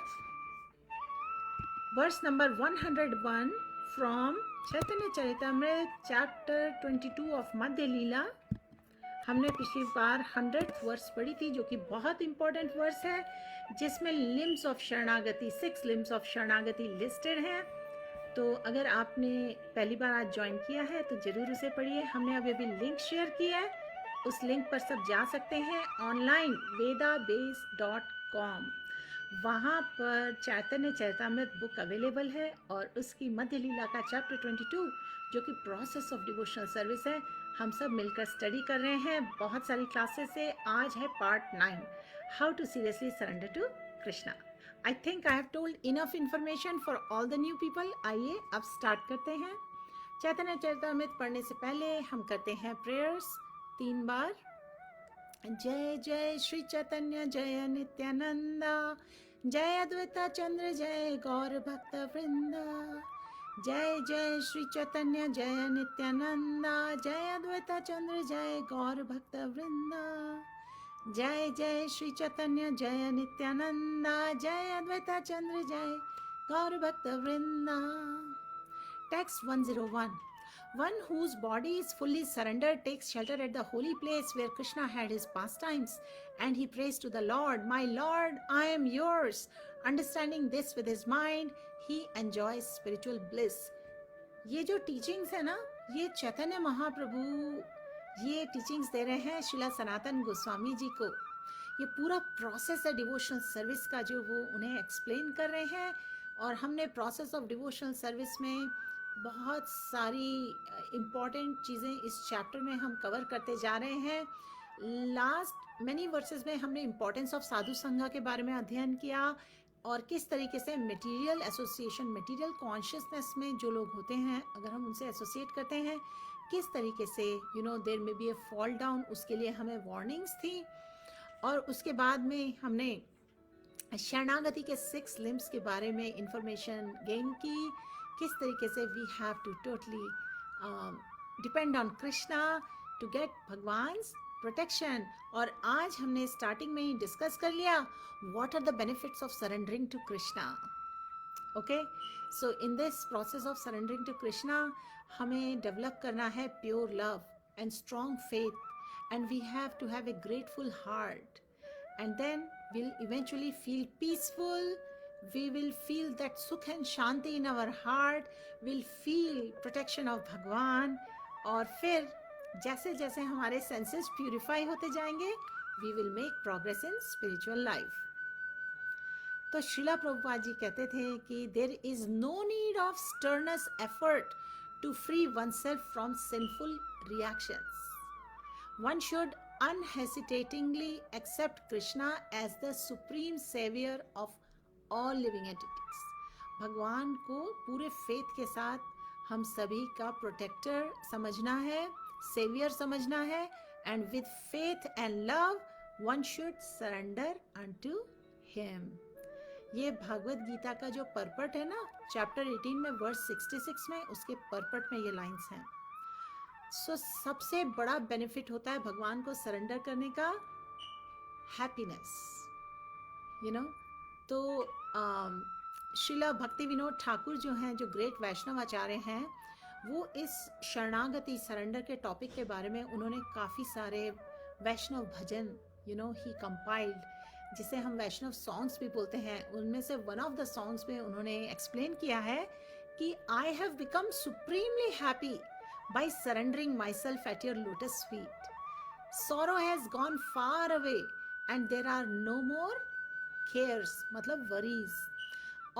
[SPEAKER 1] 101 from Chaitanya Charitamrita chapter 22 of Madhya Lila. हमने पिछली बार 100th वर्स पढ़ी थी, जो कि बहुत इंपॉर्टेंट वर्स है, जिसमें लिम्स ऑफ शरणागति, 6 लिम्स ऑफ शरणागति लिस्टेड हैं. तो अगर आपने पहली बार आज ज्वाइन किया है तो ज़रूर उसे पढ़िए. हमने अभी लिंक शेयर किया है, उस लिंक पर सब जा सकते हैं. ऑनलाइन vedabase.com, वहाँ पर चैतन्य चरितमृत बुक अवेलेबल है और उसकी मध्य लीला का चैप्टर 22 जो कि प्रोसेस ऑफ डिवोशनल सर्विस है, हम सब मिलकर स्टडी कर रहे हैं बहुत सारी क्लासेस से. आज है part 9. how to seriously surrender to Krishna. I think I have told enough information for all the new people. आइए अब स्टार्ट करते हैं. चैतन्य चरितामृत पढ़ने से पहले हम करते हैं प्रेयर्स 3 बार. जय जय श्री चैतन्य जय नित्यानंद, जय अद्वैता चंद्र जय गौर भक्त वृंद. जय जय श्री चैतन्य जय नित्यानंद, जय अद्वैता चंद्र जय गौर भक्त वृंद. जय जय श्री चैतन्य जय नित्यानंद, जय अद्वैता चंद्र जय गौर भक्त वृंद. Text 101. One whose body is fully surrendered takes shelter at the holy place where Krishna had his pastimes, and he prays to the Lord, "My Lord, I am yours." Understanding this with his mind, he enjoys spiritual bliss. ये जो टीचिंग्स है ना, ये चैतन्य महाप्रभु ये टीचिंग्स दे रहे हैं श्रीला सनातन गोस्वामी जी को. ये पूरा प्रोसेस है डिवोशनल सर्विस का जो वो उन्हें एक्सप्लेन कर रहे हैं. और हमने प्रोसेस ऑफ डिवोशनल सर्विस में बहुत सारी इम्पॉर्टेंट चीज़ें इस चैप्टर में हम कवर करते जा रहे हैं. लास्ट मैनी वर्सेस में हमने इम्पॉर्टेंस ऑफ साधु संघ के बारे में अध्ययन किया और किस तरीके से मटेरियल एसोसिएशन, मटेरियल कॉन्शियसनेस में जो लोग होते हैं अगर हम उनसे एसोसिएट करते हैं किस तरीके से देयर में बी ए फॉल डाउन, उसके लिए हमें वार्निंग्स थी. और उसके बाद में हमने शरणागति के 6 लिम्स के बारे में इंफॉर्मेशन गेन की. किस तरीके से we have to totally depend on Krishna to get भगवान्स प्रोटेक्शन. और आज हमने स्टार्टिंग में ही डिस्कस कर लिया what are the benefits of surrendering to Krishna. Okay, so in this process of surrendering to Krishna हमें डेवलप करना है pure love and strong faith, and we have to have a grateful heart, and then we'll eventually feel peaceful. We will feel that sukh and shanti in our heart. We'll feel protection of Bhagwan. और फिर जैसे जैसे हमारे senses purify होते जाएंगे we will make progress in spiritual life. तो श्रीला प्रभुपाद जी कहते थे कि there is no need of strenuous effort to free oneself from sinful reactions. One should unhesitatingly accept Krishna as the supreme savior of all living entities. भगवान को पूरे फेथ के साथ हम सभी का प्रोटेक्टर समझना है, सेवियर समझना है, and with faith and love one should surrender unto him. ये भागवत गीता का जो परपट है ना, चैप्टर 18 में वर्स 66 में उसके परपट में ये लाइंस हैं. सो सबसे बड़ा बेनिफिट होता है भगवान को सरेंडर करने का हैप्पीनेस. तो श्रीला भक्ति विनोद ठाकुर जो हैं, जो ग्रेट वैष्णव आचार्य हैं, वो इस शरणागति सरेंडर के टॉपिक के बारे में उन्होंने काफ़ी सारे वैष्णव भजन ही कंपाइल्ड, जिसे हम वैष्णव सॉन्ग्स भी बोलते हैं. उनमें से वन ऑफ द सॉन्ग्स में उन्होंने एक्सप्लेन किया है कि I have become supremely happy by surrendering myself at your lotus feet. Sorrow has gone far away and there are no more cares, matlab worries.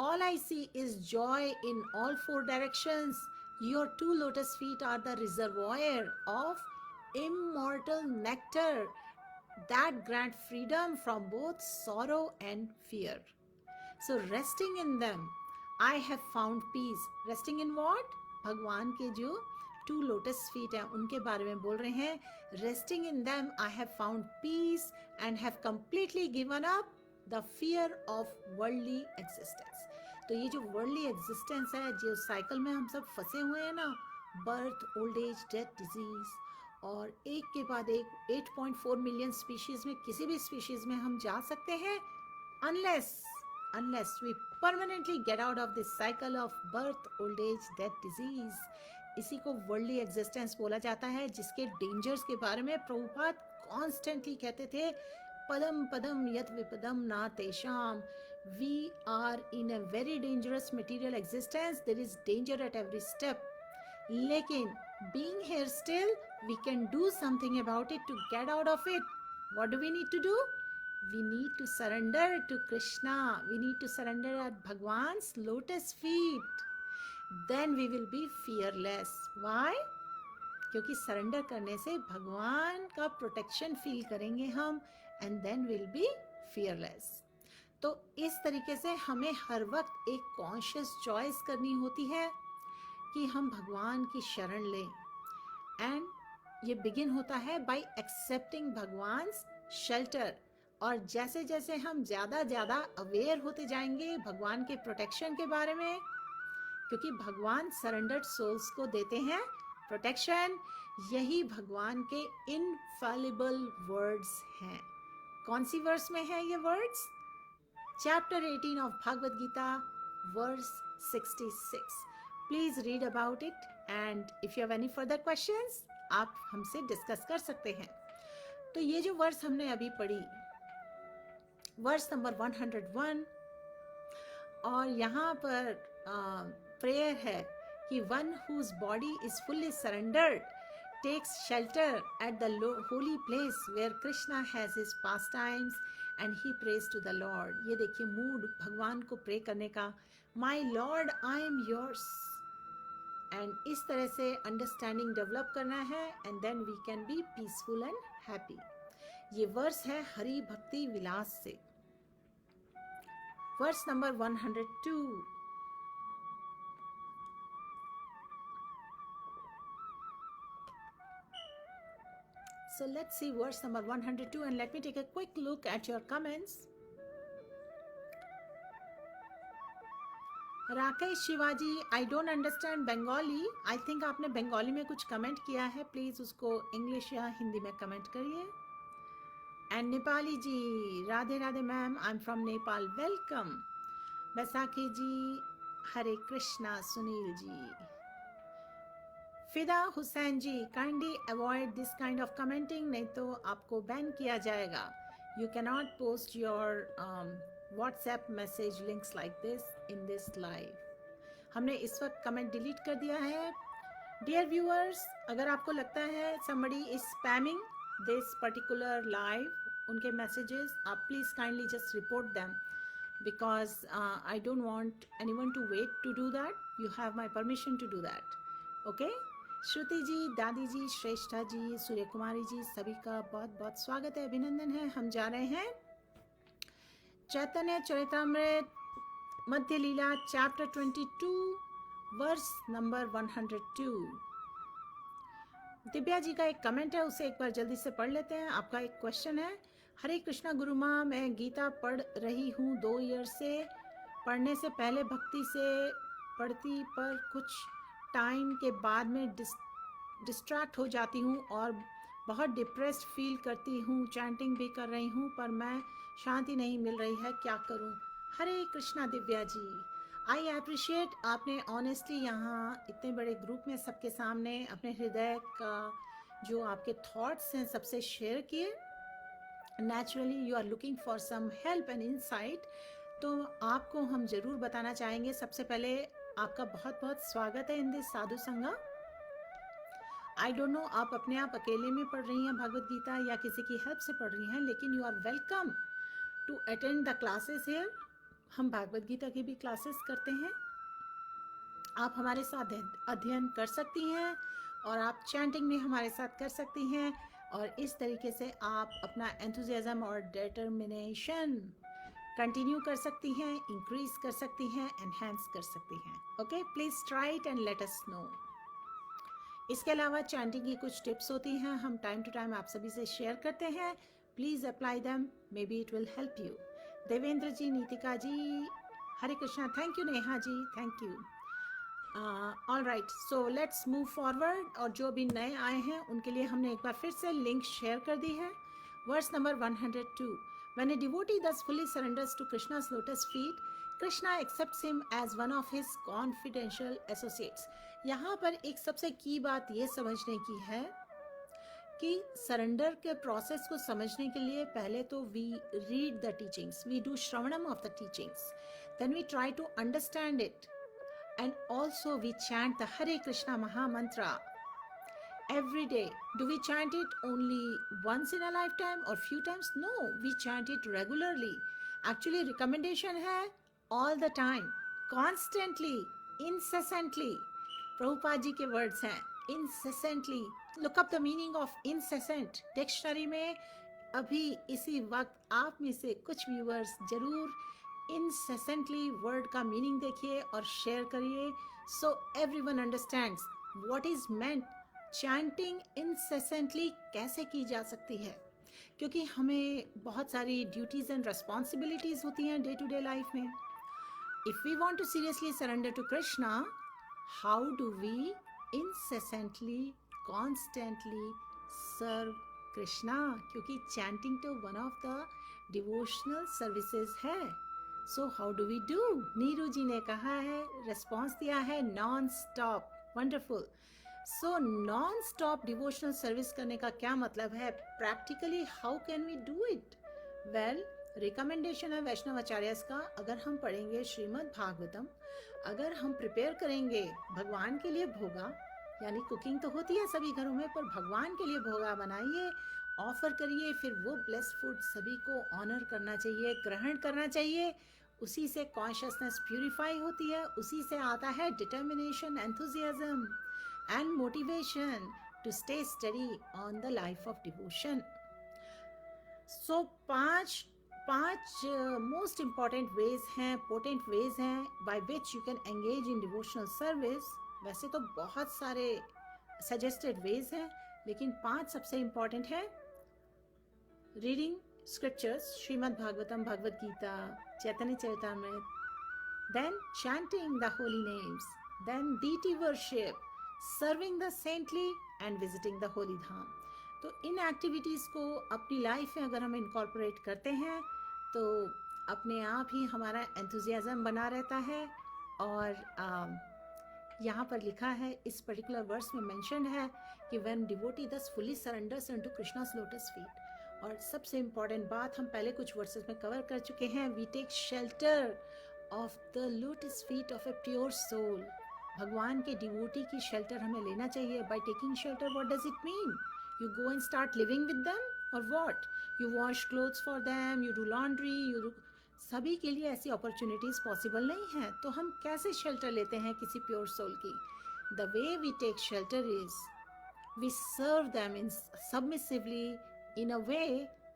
[SPEAKER 1] All I see is joy in all 4 directions. Your 2 lotus feet are the reservoir of immortal nectar that grant freedom from both sorrow and fear. So resting in them, I have found peace. Resting in what? भगवान के जो 2 लोटस फीट हैं उनके बारे में बोल रहे हैं. Resting in them I have found peace and have completely given up the fear of worldly existence. तो ये जो वर्ल्डली एग्जिस्टेंस है, जो साइकिल में हम सब फंसे हुए हैं ना, birth, old age, death, disease, और एक के बाद एक 8.4 मिलियन स्पीशीज में किसी भी स्पीशीज में हम जा सकते हैं unless we permanently get out of this cycle of birth, old age, death, disease. इसी को वर्ल्डली एग्जिस्टेंस बोला जाता है, जिसके डेंजर्स के बारे में प्रभुपाद कॉन्स्टेंटली कहते थे, पदम पदम यत विपदम ना तेषाम. We are in a very dangerous material existence. There is danger at every step. लेकिन being here still we can do something about it to get out of it. What do we need to do? We need to surrender to Krishna. We need to surrender at Bhagwan's lotus feet. Then we will be fearless. Why? क्योंकि सरेंडर करने से भगवान का प्रोटेक्शन फील करेंगे हम, and then we'll be fearless. तो इस तरीके से हमें हर वक्त एक कॉन्शियस चॉइस करनी होती है कि हम भगवान की शरण लें. एंड ये बिगिन होता है बाय एक्सेप्टिंग भगवान शेल्टर. और जैसे जैसे हम ज़्यादा अवेयर होते जाएंगे भगवान के प्रोटेक्शन के बारे में, क्योंकि भगवान सरेंडर्ड सोल्स को देते हैं प्रोटेक्शन. यही भगवान के इनफैलिबल वर्ड्स हैं. कौन सी वर्स में है ये words? Chapter 18 of Bhagavad Gita, verse 66. Please read about it and if you have any further questions आप हमसे डिस्कस कर सकते हैं. तो ये जो वर्स हमने अभी पढ़ी, वर्स नंबर 101, और यहाँ पर प्रेयर है कि one whose body is fully surrendered takes shelter at the holy place where Krishna has his pastimes and he prays to the lord. ये देखिए मूड भगवान को प्रे करने का, my lord I am yours. And इस तरह से अंडरस्टैंडिंग डेवलप करना है and then we can be peaceful and happy. ये वर्स है हरि भक्ति विलास से, verse number 102. So let's see verse number 102 and let me take a quick look at your comments. Rakesh Shivaji, I don't understand Bengali. I think आपने बंगाली में कुछ कमेंट किया है, प्लीज़ उसको इंग्लिश या हिंदी में कमेंट करिए. And Nepali ji, Radhe Radhe ma'am, I am from Nepal, welcome. Baisakhi ji, Hare Krishna. Sunil ji, Fida Hussain ji, kindly avoid this kind of commenting, नहीं तो आपको बैन किया जाएगा. You can not post your WhatsApp message links like this in this live. हमने इस वक्त कमेंट डिलीट कर दिया है. डियर व्यूअर्स, अगर आपको लगता है somebody is spamming this particular live, उनके मैसेजेस, आप please kindly just report them because I don't want anyone to wait to do that. You have my permission to do that. Okay? श्रुति जी, दादी जी, श्रेष्ठा जी, सूर्य कुमारी जी, सभी का बहुत बहुत स्वागत है, अभिनंदन है. हम जा रहे हैं चैतन्य चरितामृत मध्य लीला chapter 22 verse number 102. Divya ji का एक कमेंट है, उसे एक बार जल्दी से पढ़ लेते हैं. आपका एक क्वेश्चन है, हरे कृष्णा गुरु माँ, मैं गीता पढ़ रही हूँ 2 ईयर से. पढ़ने से पहले भक्ति से पढ़ती, पर कुछ टाइम के बाद में डिस्ट्रैक्ट हो जाती हूँ और बहुत डिप्रेस्ड फील करती हूँ. चैंटिंग भी कर रही हूँ पर मैं शांति नहीं मिल रही है, क्या करूँ? हरे कृष्णा दिव्या जी, आई अप्रिशिएट आपने ऑनेस्टली यहाँ इतने बड़े ग्रुप में सबके सामने अपने हृदय का जो आपके थॉट्स हैं सबसे शेयर किए. Naturally you are looking for some help and insight, तो आपको हम ज़रूर बताना चाहेंगे. सबसे पहले आपका बहुत बहुत स्वागत है इन दिस साधु संगा. आई डोंट नो आप अपने आप अकेले में पढ़ रही हैं भगवद गीता या किसी की हेल्प से पढ़ रही हैं, लेकिन you are welcome to attend the classes here. हम भगवद गीता की भी क्लासेस करते हैं, आप हमारे साथ अध्ययन कर सकती हैं और आप चैंटिंग में हमारे साथ कर सकती हैं. और इस तरीके से आप अपना एंथुजियाज्म और डिटर्मिनेशन कंटिन्यू कर सकती हैं, इंक्रीज कर सकती हैं, एनहेंस कर सकती हैं. Okay, please try it and let us know. इसके अलावा चैंटिंग की कुछ टिप्स होती हैं, हम टाइम टू टाइम आप सभी से शेयर करते हैं. Please apply them, may be it will help you. Devendra ji, Nitika ji, Hare Krishna. Thank you Neha ji, thank you. All right, so let's move forward. और जो भी नए आए हैं उनके लिए हमने एक बार फिर से लिंक शेयर कर दी है. Verse number 102. When a devotee thus fully surrenders to Krishna's lotus feet, Krishna accepts him as one of his confidential associates. यहाँ पर एक सबसे की बात ये समझने की है कि सरेंडर के प्रोसेस को समझने के लिए पहले तो we read the teachings, we do shravanam of the teachings, then we try to understand it, and also we chant the Hare Krishna mahamantra every day. Do we chant it only once in a lifetime or few times? No, we chant it regularly. Actually recommendation है all the time, constantly, incessantly. Prabhupada ji के words हैं incessantly. Look up the meaning of incessant. Dictionary में अभी इसी वक्त आप में से कुछ व्यूअर्स जरूर incessantly वर्ड का मीनिंग देखिए और शेयर करिए, so everyone understands what is meant. Chanting incessantly कैसे की जा सकती है, क्योंकि हमें बहुत सारी ड्यूटीज एंड रिस्पॉन्सिबिलिटीज होती हैं डे टू डे लाइफ में। If we want to seriously surrender to Krishna, how do we incessantly constantly serve Krishna, क्योंकि चैंटिंग तो one of the devotional services है। So how do we do? Neeru ji ने कहा है, रिस्पॉन्स दिया है, non stop. Wonderful. So non stop devotional service करने का क्या मतलब है? Practically how can we do it? Well, recommendation है वैष्णव आचार्यस का, अगर हम पढ़ेंगे श्रीमद् भागवतम, अगर हम प्रिपेयर करेंगे भगवान के लिए भोगा, यानी कुकिंग तो होती है सभी घरों में, पर भगवान के लिए भोगा बनाइए, ऑफर करिए, फिर वो ब्लेस्ड फूड सभी को ऑनर करना चाहिए, ग्रहण करना चाहिए। उसी से कॉन्शियसनेस प्यूरिफाई होती है, उसी से आता है determination, enthusiasm and motivation to stay study on the life of devotion. So पांच मोस्ट इंपॉर्टेंट वेज हैं, पोटेंट वेज हैं by which you can engage in devotional service. वैसे तो बहुत सारे सजेस्टेड वेज हैं, लेकिन 5 सबसे इंपॉर्टेंट है। Reading scriptures, Shrimad Bhagavatam, Bhagavad Gita, Chaitanya Charitamrita, then chanting the holy names, then deity worship, serving the saintly and visiting the holy dham. तो इन एक्टिविटीज़ को अपनी लाइफ में अगर हम इनकॉर्पोरेट करते हैं तो अपने आप ही हमारा एंथुजियाज्म बना रहता है। और यहाँ पर लिखा है, इस पर्टिकुलर वर्स में मेंशन है कि व्हेन डिवोटी दस fully surrenders into Krishna's lotus feet. और सबसे इम्पॉर्टेंट बात हम पहले कुछ वर्सेस में कवर कर चुके हैं, we take shelter of the lotus feet of a pure soul. भगवान के डिवोटी की शेल्टर हमें लेना चाहिए। By taking shelter, what does it mean? You go and start living with them or what? You wash clothes for them, you do laundry, सभी के लिए ऐसी अपॉर्चुनिटीज पॉसिबल नहीं है, तो हम कैसे शेल्टर लेते हैं किसी प्योर सोल की? The way we take shelter is we serve them in submissively in a way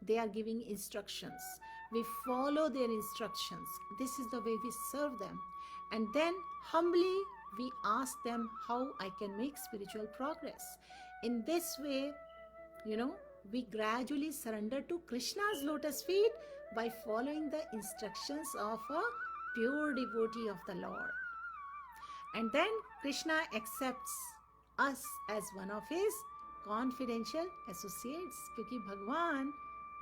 [SPEAKER 1] they are giving instructions, we follow their instructions, this is the way we serve them, and then humbly we ask them how I can make spiritual progress. In this way, we gradually surrender to Krishna's lotus feet by following the instructions of a pure devotee of the Lord. And then Krishna accepts us as one of his confidential associates, क्योंकि भगवान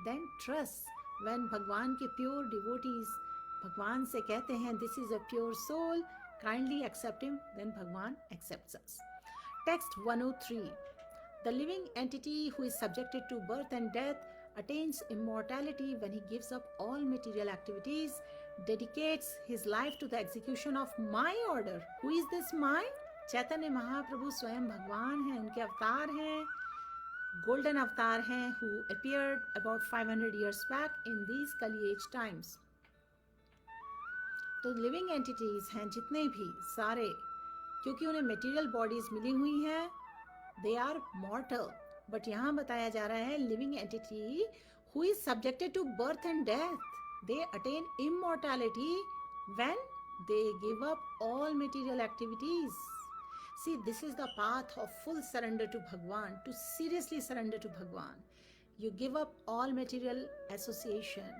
[SPEAKER 1] then trusts when भगवान के pure devotees भगवान से कहते हैं this is a pure soul, kindly accept him, then Bhagwan accepts us. Text 103. The living entity who is subjected to birth and death attains immortality when he gives up all material activities, dedicates his life to the execution of my order. Who is this my? Chaitanya Mahaprabhu स्वयं भगवान हैं, उनके अवतार हैं, गोल्डन अवतार हैं, who appeared about 500 years back in these Kali age times. तो लिविंग एंटिटीज हैं जितने भी सारे, क्योंकि उन्हें मटेरियल बॉडीज मिली हुई हैं, दे आर मॉर्टल। बट यहाँ बताया जा रहा है living entity who is subjected to birth and death, they attain immortality when they give up all material activities. See, this is the path of full surrender to Bhagwan, to seriously surrender to Bhagwan. You give up all material association,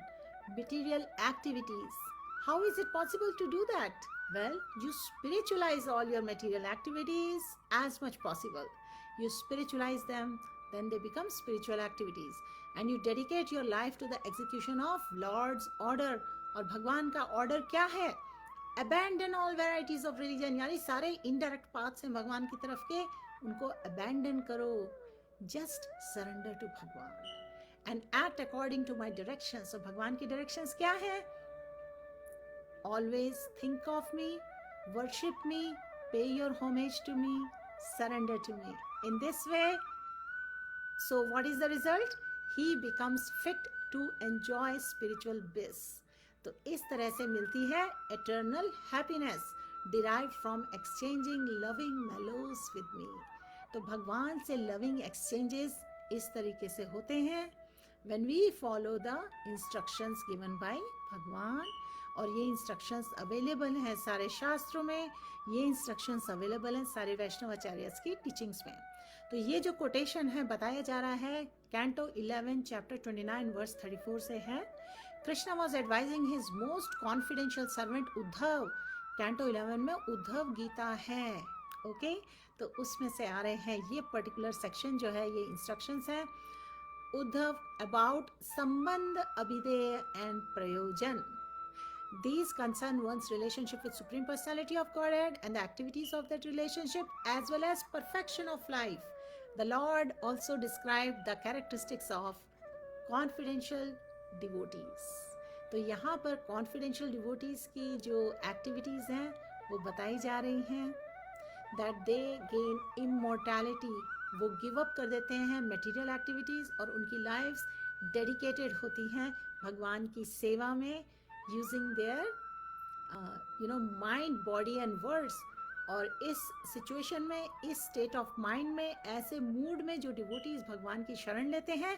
[SPEAKER 1] material activities. How is it possible to do that? Well, you spiritualize all your material activities as much possible. You spiritualize them, then they become spiritual activities. And you dedicate your life to the execution of Lord's order. और भगवान का order क्या है? Abandon all varieties of religion, यानी सारे indirect paths हैं भगवान की तरफ के, उनको abandon करो. Just surrender to भगवान and act according to my directions. So भगवान की directions क्या है? Always think of me, worship me, pay your homage to me, surrender to me. In this way, so what is the result? He becomes fit to enjoy spiritual bliss. तो इस तरह से मिलती है eternal happiness derived from exchanging loving mellows with me. तो भगवान से loving exchanges इस तरीके से होते हैं. when we follow the instructions given by भगवान, और ये इंस्ट्रक्शंस अवेलेबल हैं सारे शास्त्रों में, ये इंस्ट्रक्शंस अवेलेबल हैं सारे वैष्णव आचार्यस की टीचिंग्स में। तो ये जो कोटेशन है बताया जा रहा है कैंटो 11 चैप्टर 29 वर्स 34 से है। Krishna was advising his most confidential servant Uddhav. Canto 11 में उद्धव गीता है, ओके तो उसमें से आ रहे हैं ये पर्टिकुलर सेक्शन जो है, ये इंस्ट्रक्शंस है उद्धव अबाउट संबंध अभिधेय एंड प्रयोजन। These concern one's relationship with Supreme Personality of Godhead and the activities of that relationship as well as perfection of life. The Lord also described the characteristics of confidential devotees. तो यहाँ पर confidential devotees की जो activities हैं वो बताई जा रही हैं। That they gain immortality, वो give up कर देते हैं material activities और उनकी lives dedicated होती हैं भगवान की सेवा में, using their mind, body and words। और इस सिचुएशन में, इस स्टेट ऑफ माइंड में, ऐसे मूड में जो डिवोटीज भगवान की शरण लेते हैं,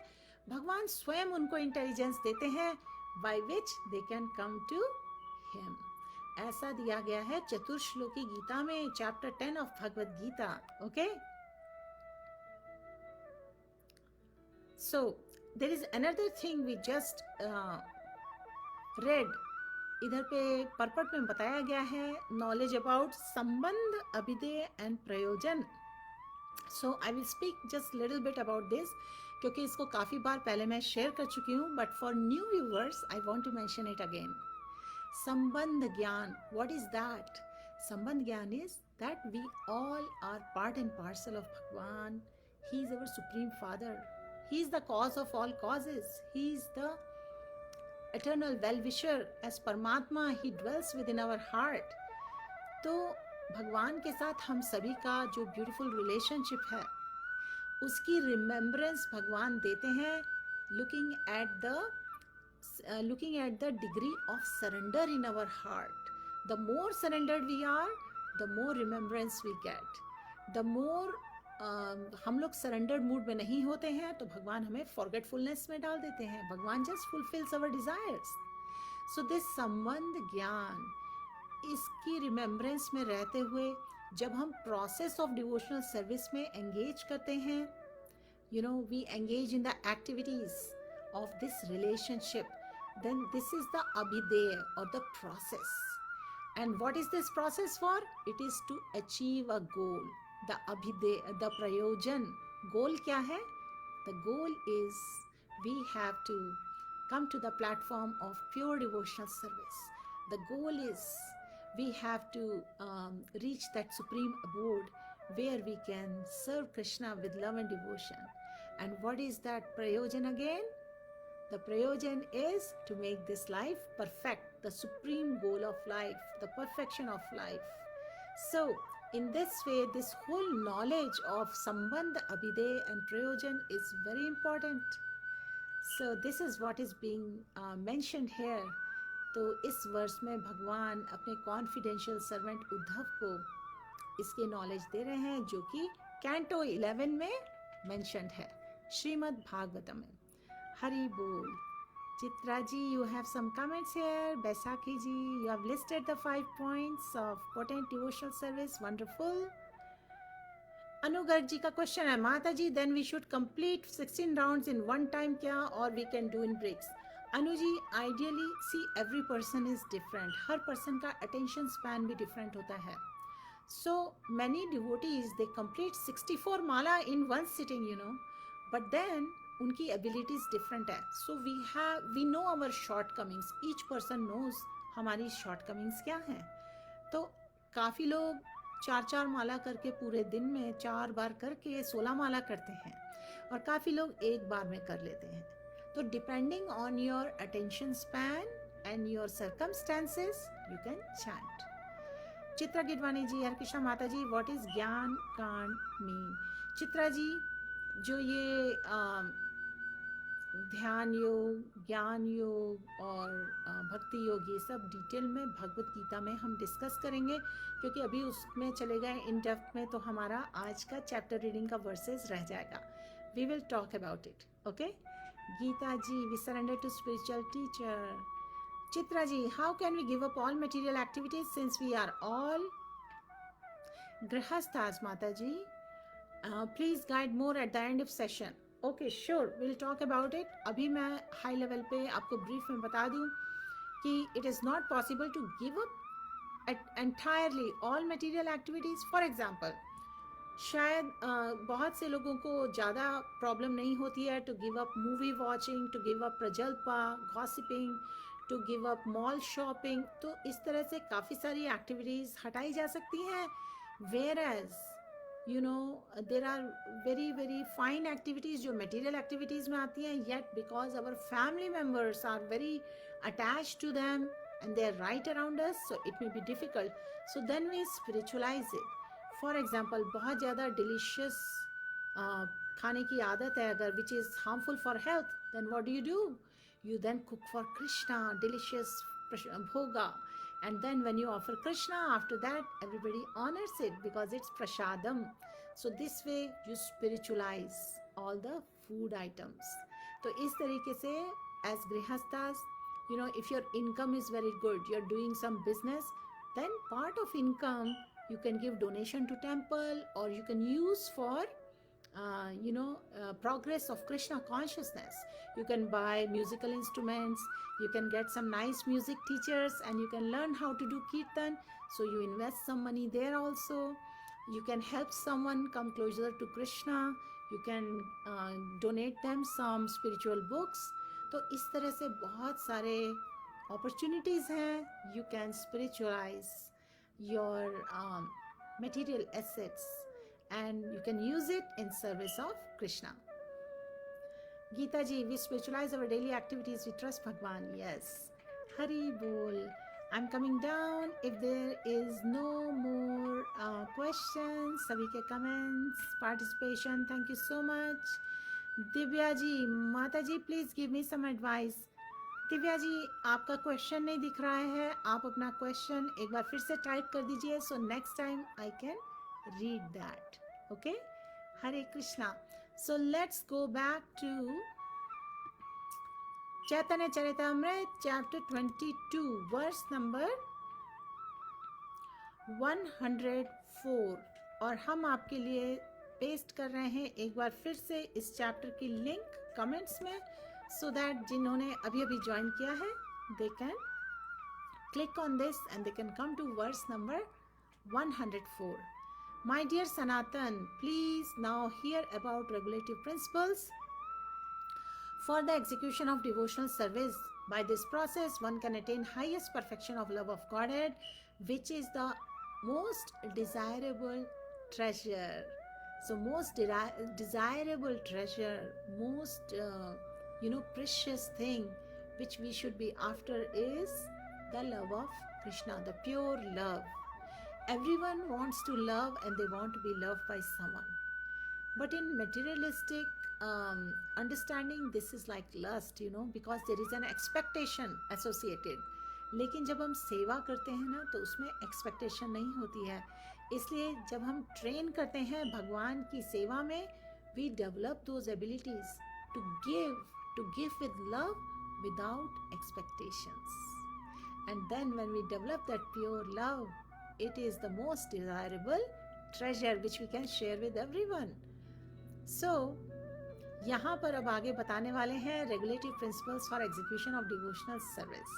[SPEAKER 1] भगवान स्वयं उनको इंटेलिजेंस देते हैं by which they can come to him। ऐसा दिया गया है चतुर्श्लोकी गीता में, chapter 10 of Bhagavad Gita, okay. So there is another thing we just read, इधर पे परपट में बताया गया है नॉलेज अबाउट संबंध abhidheya and prayojana. So I will speak just little bit about this, क्योंकि इसको काफ़ी बार पहले मैं शेयर कर चुकी हूँ, but for new viewers I want to mention it again. Sambandha jnana, what is that? Sambandha jnana is that we all are part and parcel of Bhagavan. He is our supreme father, he is the cause of all causes, he is the eternal well-wisher as परमात्मा, he dwells within our heart। तो भगवान के साथ हम सभी का जो ब्यूटीफुल रिलेशनशिप है उसकी रिमेम्बरेंस भगवान देते हैं looking at the degree of surrender in our heart। the more surrendered we are, the more remembrance we get। the more हम लोग सरेंडर्ड मूड में नहीं होते हैं तो भगवान हमें फॉरगेटफुलनेस में डाल देते हैं। भगवान just fulfils our desires. So this sambandha gyan, इसकी रिमेम्बरेंस में रहते हुए जब हम प्रोसेस ऑफ डिवोशनल सर्विस में एंगेज करते हैं, we engage in the activities of this relationship, then this is the abhidheya और the process. And what is this process for? It is to achieve a goal. The abhidheya, the prayojana, goal क्या है? The goal is we have to come to the platform of pure devotional service। The goal is we have to reach that supreme abode where we can serve Krishna with love and devotion। And what is that prayojan again? The prayojan is to make this life perfect, the supreme goal of life, the perfection of life। So in this way, this whole knowledge of sambandh, abhideya and prayojan is very important। So this is what is being mentioned here। तो इस वर्ष में भगवान अपने कॉन्फिडेंशियल सर्वेंट उद्धव को इसकी नॉलेज दे रहे हैं जो कि कैंटो 11 में मेंशन्ड है श्रीमद् भागवतम में। हरि बोल। Chitra ji, you have some comments here। Baisakhi ji, you have listed the 5 points of potent devotional service। wonderful। अनुगर्ग जी का क्वेश्चन है, माता जी then we should complete 16 rounds in one time क्या, और we can do in breaks? Anu ji, ideally see every person is different, हर पर्सन का अटेंशन स्पैन भी डिफरेंट होता है। So many devotees they complete 64 mala in one sitting, but then उनकी एबिलिटीज डिफरेंट है। So we know our shortcomings, each person knows हमारी शॉर्ट कमिंग्स क्या हैं। तो काफ़ी लोग 4 माला करके पूरे दिन में 4 बार करके 16 माला करते हैं, और काफ़ी लोग एक बार में कर लेते हैं। तो depending on your attention span and your circumstances you can chant. Chitra Gidwani ji, Hare Krishna माता जी, व्हाट इज ज्ञान कांड मीन? चित्रा जी, जो ये ध्यान योग, ज्ञान योग और भक्ति योग, ये सब डिटेल में भगवत गीता में हम डिस्कस करेंगे, क्योंकि अभी उसमें चले गए इन डेप्थ में तो हमारा आज का चैप्टर रीडिंग का वर्सेस रह जाएगा। We will talk about it, okay. Geeta ji, we surrender to spiritual teacher. Chitra ji, how can we give up all material activities since we are all grihasthas, Mataji? Please guide more at the end of session. Okay, sure, we'll talk about it. अभी मैं high level पे आपको brief में बता दूँ कि it is not possible to give up entirely all material activities. For example, शायद बहुत से लोगों को ज़्यादा प्रॉब्लम नहीं होती है to give up movie watching, to give up prajalpa, gossiping, to give up mall shopping. तो इस तरह से काफ़ी सारी एक्टिविटीज़ हटाई जा सकती हैं. Whereas you know there are very very fine activities जो मटेरियल एक्टिविटीज़ में आती हैं, yet because our family members are very attach to them and they are right around us, so it may be difficult. So then we spiritualise it. For example, बहुत ज़्यादा डिलीशियस खाने की आदत है अगर, which is harmful for health, then what do? You then cook for Krishna delicious bhoga, and then when you offer Krishna, after that everybody honors it because it's prasadam. So this way you spiritualize all the food items. तो इस तरीके से as grihasthas, you know, if your income is very good, you're doing some business, then part of income you can give donation to temple, or you can use for progress of Krishna consciousness. You can buy musical instruments, you can get some nice music teachers, and you can learn how to do kirtan, so you invest some money there also. You can help someone come closer to Krishna, you can donate them some spiritual books. तो इस तरह से बहुत सारे opportunities हैं. You can spiritualize your material assets and you can use it in service of Krishna. Geeta ji, we spiritualize our daily activities, we trust Bhagwan. Yes. Hari Bol. I'm coming down. If there is no more questions, sabhi ke comments, participation, thank you so much. Divya ji, Mata ji, please give me some advice. Divya ji, आपका क्वेश्चन नहीं दिख रहा है. आप अपना क्वेश्चन एक बार फिर से टाइप कर दीजिए, so next time I can read that. Okay, Hare Krishna. So let's go back to Chaitanya Charitamrita chapter 22 verse number 104, और हम आपके लिए पेस्ट कर रहे हैं एक बार फिर से इस चैप्टर की लिंक कमेंट्स में, so that जिन्होंने अभी अभी ज्वाइन किया है, they can click on this and they can come to verse number 104. My dear Sanatan, please now hear about regulative principles for the execution of devotional service. By this process, one can attain highest perfection of love of Godhead, which is the most desirable treasure. So most desirable treasure, most precious thing which we should be after is the love of Krishna, the pure love. Everyone wants to love and they want to be loved by someone. But in materialistic understanding, this is like lust, because there is an expectation associated. लेकिन जब हम सेवा करते हैं ना, तो उसमें एक्सपेक्टेशन नहीं होती है. इसलिए जब हम ट्रेन करते हैं भगवान की सेवा में, we develop those abilities to give with love without expectations. And then when we develop that pure love, it is the most desirable treasure which we can share with everyone. So यहाँ पर अब आगे बताने वाले हैं regulative principles for execution of devotional service.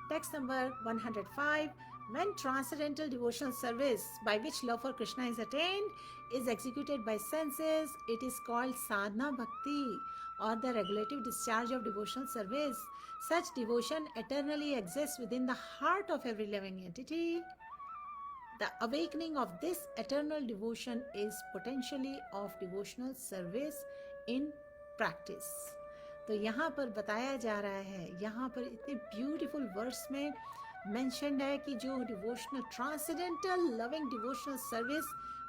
[SPEAKER 1] Text number 105. When transcendental devotional service, by which love for Krishna is attained, is executed by senses, it is called sadhana bhakti, or the regulative discharge of devotional service. Such devotion eternally exists within the heart of every living entity. The awakening of this eternal devotion is potentially of devotional service in practice. तो यहाँ पर बताया जा रहा है, यहाँ पर इतने ब्यूटीफुल वर्ड्स में मेंशन्ड है कि जो devotional transcendental loving devotional service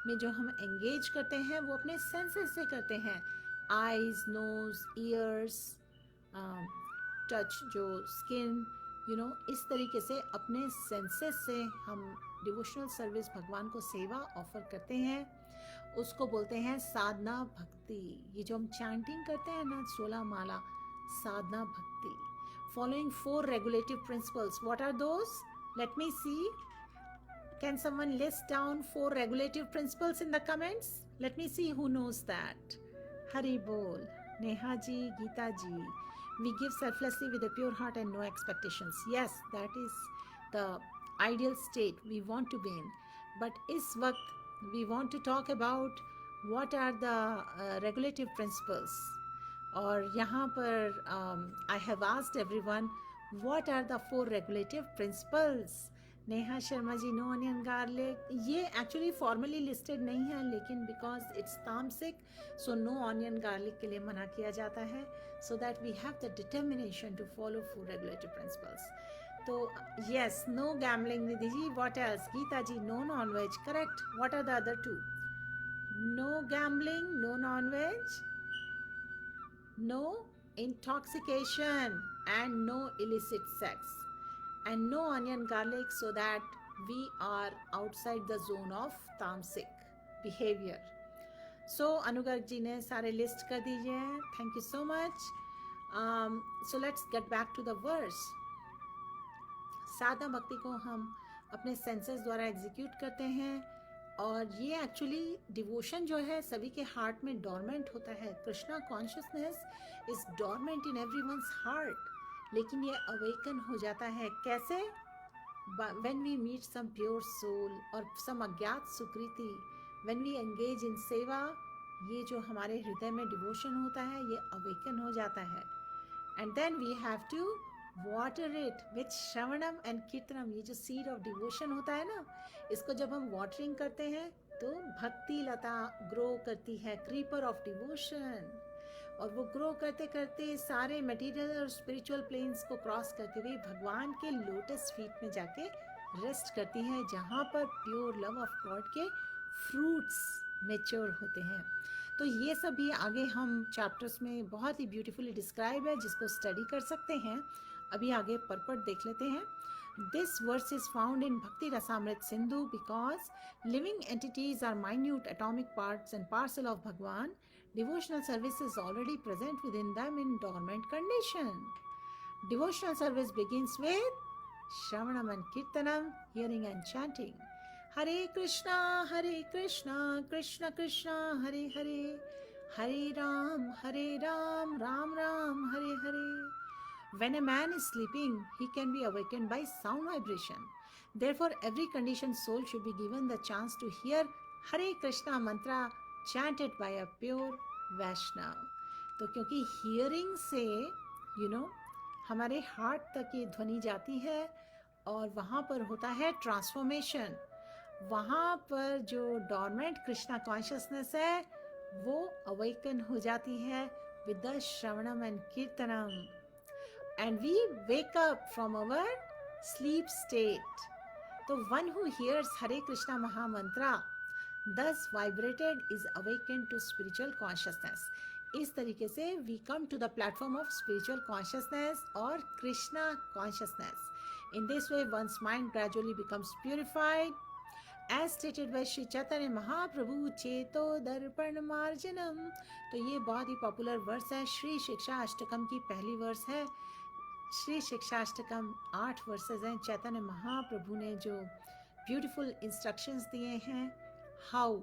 [SPEAKER 1] में जो हम एंगेज करते हैं, वो अपने सेंसेस से करते हैं. आईज, नोज, ईयर्स, टच, जो स्किन, इस तरीके से अपने सेंसेस से हम डिवोशनल सर्विस भगवान को सेवा ऑफर करते हैं. उसको बोलते हैं साधना भक्ति. ये जो हम चैंटिंग करते हैं ना, 16 माला, sadhana bhakti, following 4 regulative principles. What are those? Let me see. Can someone list down 4 regulative principles in the comments? Let me see who knows that. Hari Bol, Neha ji, Geeta ji. We give selflessly with a pure heart and no expectations. Yes, that is the ideal state we want to be in. But is waqt we want to talk about what are the regulative principles. और यहाँ पर I have asked everyone what are the 4 regulative principles. Neha Sharma ji, no onion garlic, ये एक्चुअली फॉर्मली लिस्टेड नहीं है, लेकिन बिकॉज इट्स तामसिक, सो नो ऑनियन गार्लिक के लिए मना किया जाता है, so that we have the determination to follow 4 regulatory principles. तो yes, no gambling. Nidhi ji, what else? Geeta ji, no non veg. Correct. What are the other 2? No gambling, no non veg, no intoxication, and no illicit sex, and no onion garlic, so that we are outside the zone of tamasic behavior. So Anugarg ji ne sare list kar diye hain. Thank you so much. So let's get back to the verse. साधना भक्ति को हम अपने सेंसेस द्वारा एग्जीक्यूट करते हैं, और ये एक्चुअली डिवोशन जो है सभी के हार्ट में डॉर्मेंट होता है. Krishna consciousness is dormant in everyone's heart, लेकिन ये अवेकन हो जाता है कैसे? When we meet some pure soul और सम अज्ञात सुकृति, when we engage in seva, ये जो हमारे हृदय में डिवोशन होता है ये अवेकन हो जाता है. And then we have to water it with shravanam and kirtanam. ये जो सीड ऑफ डिवोशन होता है ना, इसको जब हम वाटरिंग करते हैं तो भक्ति लता ग्रो करती है, क्रीपर ऑफ डिवोशन, और वो ग्रो करते करते सारे मटेरियल और स्पिरिचुअल प्लेन्स को क्रॉस करते हुए भगवान के लोटस फीट में जाके रेस्ट करती है, जहाँ पर प्योर लव ऑफ गॉड के फ्रूट्स मेच्योर होते हैं. तो ये सब भी आगे हम चैप्टर्स में बहुत ही ब्यूटीफुली डिस्क्राइब है, जिसको स्टडी कर सकते हैं. अभी आगे परपट देख लेते हैं. This verse is found in Bhakti Rasamrit Sindhu because living entities are minute atomic parts and parcel of Bhagwan. Devotional service is already present within them in dormant condition. Devotional service begins with Shravanam and Kirtanam, hearing and chanting. Hare Krishna, Krishna Krishna, Hare Hare, Hare Ram, Ram Ram, Hare Hare. When a man is sleeping, he can be awakened by sound vibration. Therefore, every conditioned soul should be given the chance to hear Hare Krishna mantra chanted by a pure Vaishnav. तो क्योंकि hearing से हमारे हार्ट तक ये ध्वनि जाती है, और वहाँ पर होता है ट्रांसफॉर्मेशन. वहाँ पर जो डॉर्मेंट कृष्णा कॉन्शियसनेस है वो अवेकन हो जाती है with the shravanam and kirtanam, and we wake up from our sleep state. So one who hears Hare Krishna Maha Mantra thus vibrated is awakened to spiritual consciousness. इस तरीके से we come to the platform of spiritual consciousness or Krishna consciousness. In this way one's mind gradually becomes purified, as stated by Shri Chaitanya Mahaprabhu चेतो दर्पण मार्जनम. तो ये बहुत ही पॉपुलर वर्स है, श्री शिक्षा अष्टकम की पहली वर्स है. श्री शिक्षाष्टकम 8 वर्सेस हैं. चैतन्य महाप्रभु ने जो ब्यूटीफुल इंस्ट्रक्शंस दिए हैं, how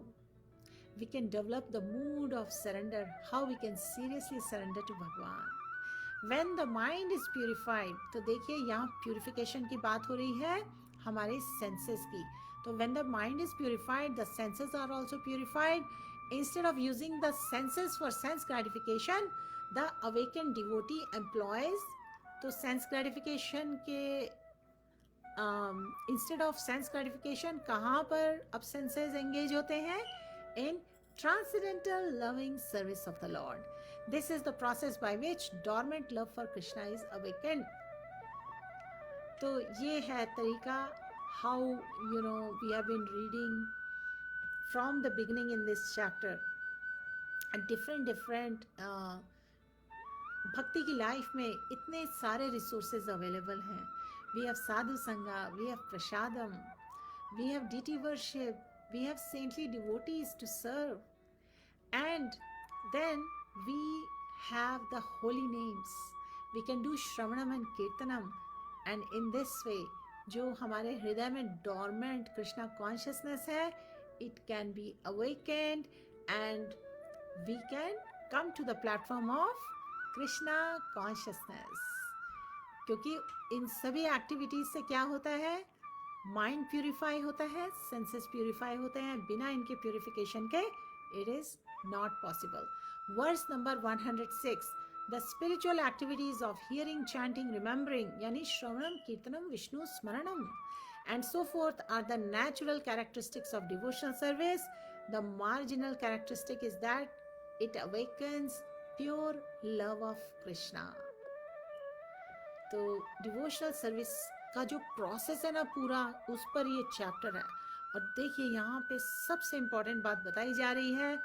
[SPEAKER 1] we can develop the mood of surrender, how we can seriously surrender to Bhagavan. When the mind is purified, तो देखिए यहाँ प्यूरिफिकेशन की बात हो रही है हमारे सेंसेस की. तो when the mind is purified, the senses are also purified. Instead of using the senses for sense gratification, the awaken devotee employs. तो सेंस ग्रेटिफिकेशन के इंस्टेड ऑफ सेंस ग्रेटिफिकेशन कहाँ पर अब सेंसेस एंगेज होते हैं? In transcendental loving service of the Lord. This is the process by which dormant love for Krishna is awakened. तो ये है तरीका how we have been reading from the beginning in this chapter. Different भक्ति की लाइफ में इतने सारे रिसोर्सेज अवेलेबल हैं. We have sadhu sanga, we have prasadam, we have deity worship, we have saintly devotees to serve, and then we have the holy names. We can do Shravanam and Kirtanam, and in this way, जो हमारे हृदय में dormant Krishna consciousness है, it can be awakened and we can come to the platform of Krishna consciousness. क्योंकि इन सभी एक्टिविटीज से क्या होता है, माइंड प्यूरिफाई होता है, सेंसेस प्यूरिफाई होते हैं. बिना इनके प्यूरिफिकेशन के it is not possible. Verse number 106, the spiritual activities of hearing, chanting, remembering यानी shravanam, kirtanam, Vishnu smaranam and so forth are the natural characteristics of devotional service. The marginal characteristic is that it awakens pure love of Krishna. तो डिवोशनल सर्विस का जो प्रोसेस है ना पूरा, उस पर ये चैप्टर है. और देखिए यहाँ पे सबसे इम्पॉर्टेंट बात बताई जा रही है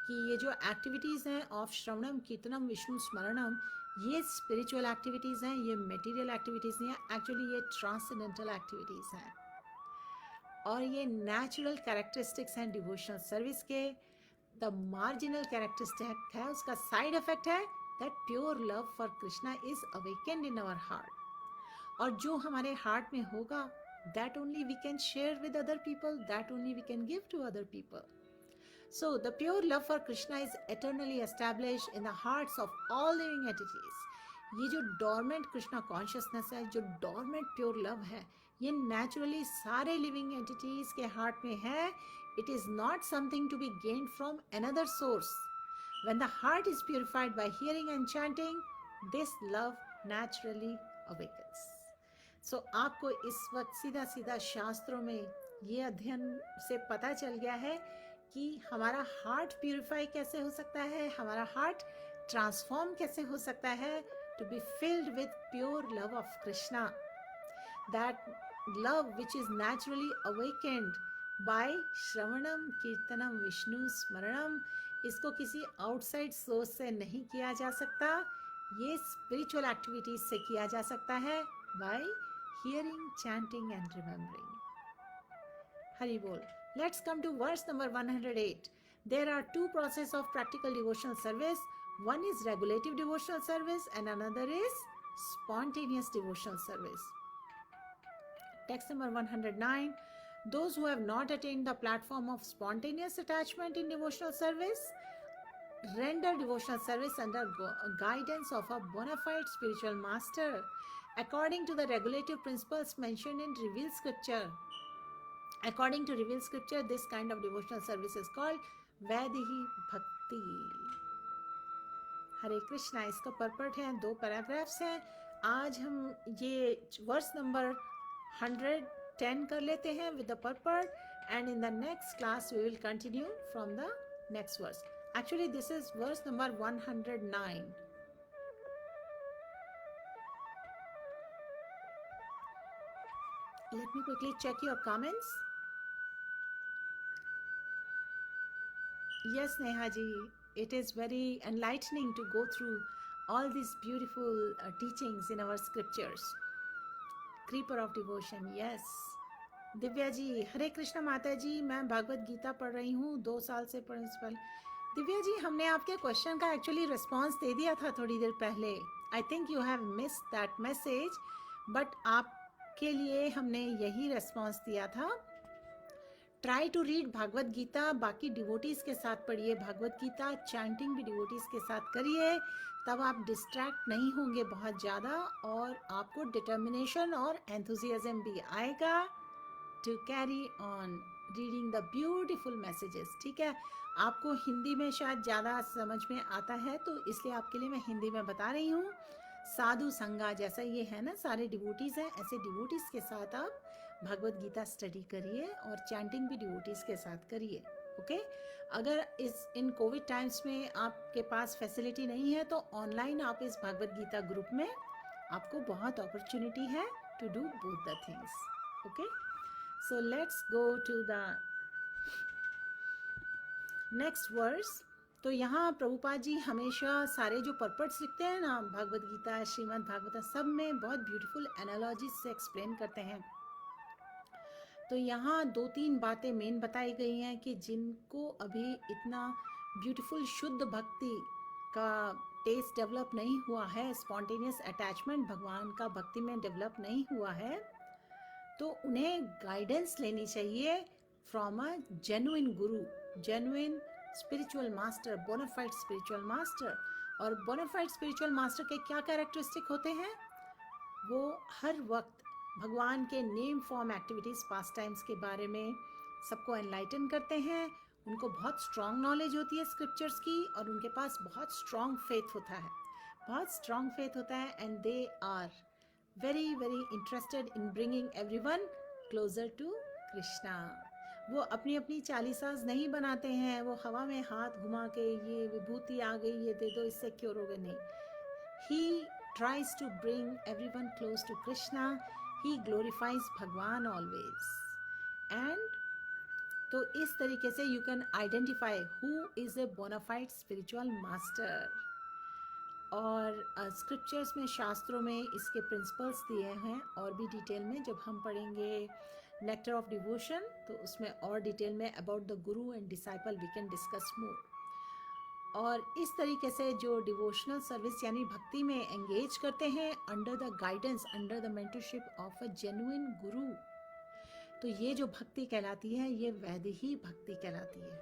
[SPEAKER 1] कि ये जो एक्टिविटीज़ हैं ऑफ श्रवणम, कीर्तनम, विष्णु स्मरणम, ये स्पिरिचुअल एक्टिविटीज़ हैं, ये मटेरियल एक्टिविटीज़ नहीं है. एक्चुअली ये ट्रांसेंडेंटल एक्टिविटीज़ हैं और ये नेचुरल कैरेक्टरिस्टिक्स हैं डिवोशनल सर्विस के. द मार्जिनल कैरेक्टरिस्टिक है, उसका साइड इफेक्ट है that pure love for Krishna is awakened in our heart. और जो हमारे हार्ट में होगा, that only we can share with other people, that only we can give to other people. So the pure love for Krishna is eternally established in the hearts of all living entities. ये जो dormant Krishna consciousness है, जो dormant pure love है, ये naturally सारे living entities के heart में है. It is not something to be gained from another source. When the heart is purified by hearing and chanting, this love naturally awakens. So आपको इस वक्त सीधा सीधा शास्त्रों में ये अध्ययन से पता चल गया है कि हमारा हार्ट प्यूरिफाई कैसे हो सकता है, हमारा हार्ट ट्रांसफॉर्म कैसे हो सकता है, to be filled with pure love of Krishna. That love which is naturally awakened by Shravanam, Kirtanam, Vishnu Smaranam, इसको किसी आउटसाइड सोर्स से नहीं किया जा सकता. ये स्पिरिचुअल एक्टिविटीज से किया जा सकता है by hearing, chanting and remembering. Hari बोल. Let's come to verse number 108. There are two process of practical devotional service. One is regulative devotional service and another is spontaneous devotional service. Text number 109. Those who have not attained the platform of spontaneous attachment in devotional service render devotional service under guidance of a bona fide spiritual master according to the regulative principles mentioned in revealed scripture. According to revealed scripture, this kind of devotional service is called Vaidehi Bhakti. हरे कृष्णा. इसका परपट है, 2 पैराग्राफ्स हैं. आज हम ये वर्स नंबर 110 कर लेते हैं with the purport, and in the next class we will continue from the next verse. Actually this is verse number 109. Let me quickly check your comments. Yes Neha ji, it is very enlightening to go through all these beautiful teachings in our scriptures. Creeper of devotion, yes. Divya ji, हरे कृष्ण माता जी, मैं भागवत गीता पढ़ रही हूँ 2 साल से प्रिंसिपल. दिव्या जी, हमने आपके क्वेश्चन का एक्चुअली रिस्पांस दे दिया था थोड़ी देर पहले. I think you have missed that message, but आपके लिए हमने यही रिस्पांस दिया था. Try to read Bhagavad Gita. बाकी डिवोटीज के साथ पढ़िए भागवत गीता. चैंटिंग भी डिवोटीज के साथ करिए, तब आप डिस्ट्रैक्ट नहीं होंगे बहुत ज़्यादा और आपको डिटर्मिनेशन और एंथुजियाज्म भी आएगा to carry on reading the beautiful messages. ठीक है, आपको हिंदी में शायद ज़्यादा समझ में आता है, तो इसलिए आपके लिए मैं हिंदी में बता रही हूँ. साधु संगा जैसा ये है ना, सारे डिवोटीज़ हैं, ऐसे डिवोटीज़ के साथ आप भगवत गीता स्टडी करिए और चैंटिंग भी डिवोटीज़ के साथ करिए. ओके अगर इन कोविड टाइम्स में आपके पास फैसिलिटी नहीं है तो ऑनलाइन आप इस भगवत गीता ग्रुप में आपको बहुत अपॉर्चुनिटी है to do both the things. Okay so let's go to the next verse. तो यहाँ प्रभुपाद जी हमेशा सारे जो पर्पट्स लिखते हैं ना भगवत गीता, श्रीमद् भागवत, सब में बहुत ब्यूटीफुल एनालॉजीज से एक्सप्लेन करते हैं. तो यहाँ 2-3 बातें मेन बताई गई हैं कि जिनको अभी इतना ब्यूटीफुल शुद्ध भक्ति का टेस्ट डेवलप नहीं हुआ है, स्पॉन्टेनियस अटैचमेंट भगवान का भक्ति में डेवलप नहीं हुआ है, तो उन्हें गाइडेंस लेनी चाहिए from a genuine guru, genuine spiritual master, bona fide spiritual master. और बोनाफाइड स्पिरिचुअल मास्टर के क्या कैरेक्टरिस्टिक होते हैं? वो हर वक्त भगवान के नेम फॉर्म एक्टिविटीज़, पास टाइम्स के बारे में सबको एनलाइटन करते हैं। उनको बहुत स्ट्रॉन्ग नॉलेज होती है स्क्रिप्चर्स की, और उनके पास बहुत स्ट्रॉन्ग फेथ होता है, बहुत स्ट्रॉन्ग फेथ होता है। And they are very very interested in bringing everyone closer to Krishna. वो अपनी अपनी चालीसाज नहीं बनाते हैं, वो हवा में हाथ घुमा के ये विभूति आ गई, ये दे दो, इससे क्योर हो गए, नहीं। ही tries to bring everyone close to Krishna. He glorifies Bhagwan always. And तो इस तरीके से you can identify who is a bona fide spiritual master. और स्क्रिप्चर्स में, शास्त्रों में इसके प्रिंसिपल्स दिए हैं और भी डिटेल में। जब हम पढ़ेंगे नेक्टर ऑफ डिवोशन तो उसमें और डिटेल में about the guru and disciple we can discuss more. और इस तरीके से जो डिवोशनल सर्विस यानी भक्ति में एंगेज करते हैं under the guidance, under the mentorship of a genuine गुरु, तो ये जो भक्ति कहलाती है ये वैदिही भक्ति कहलाती है।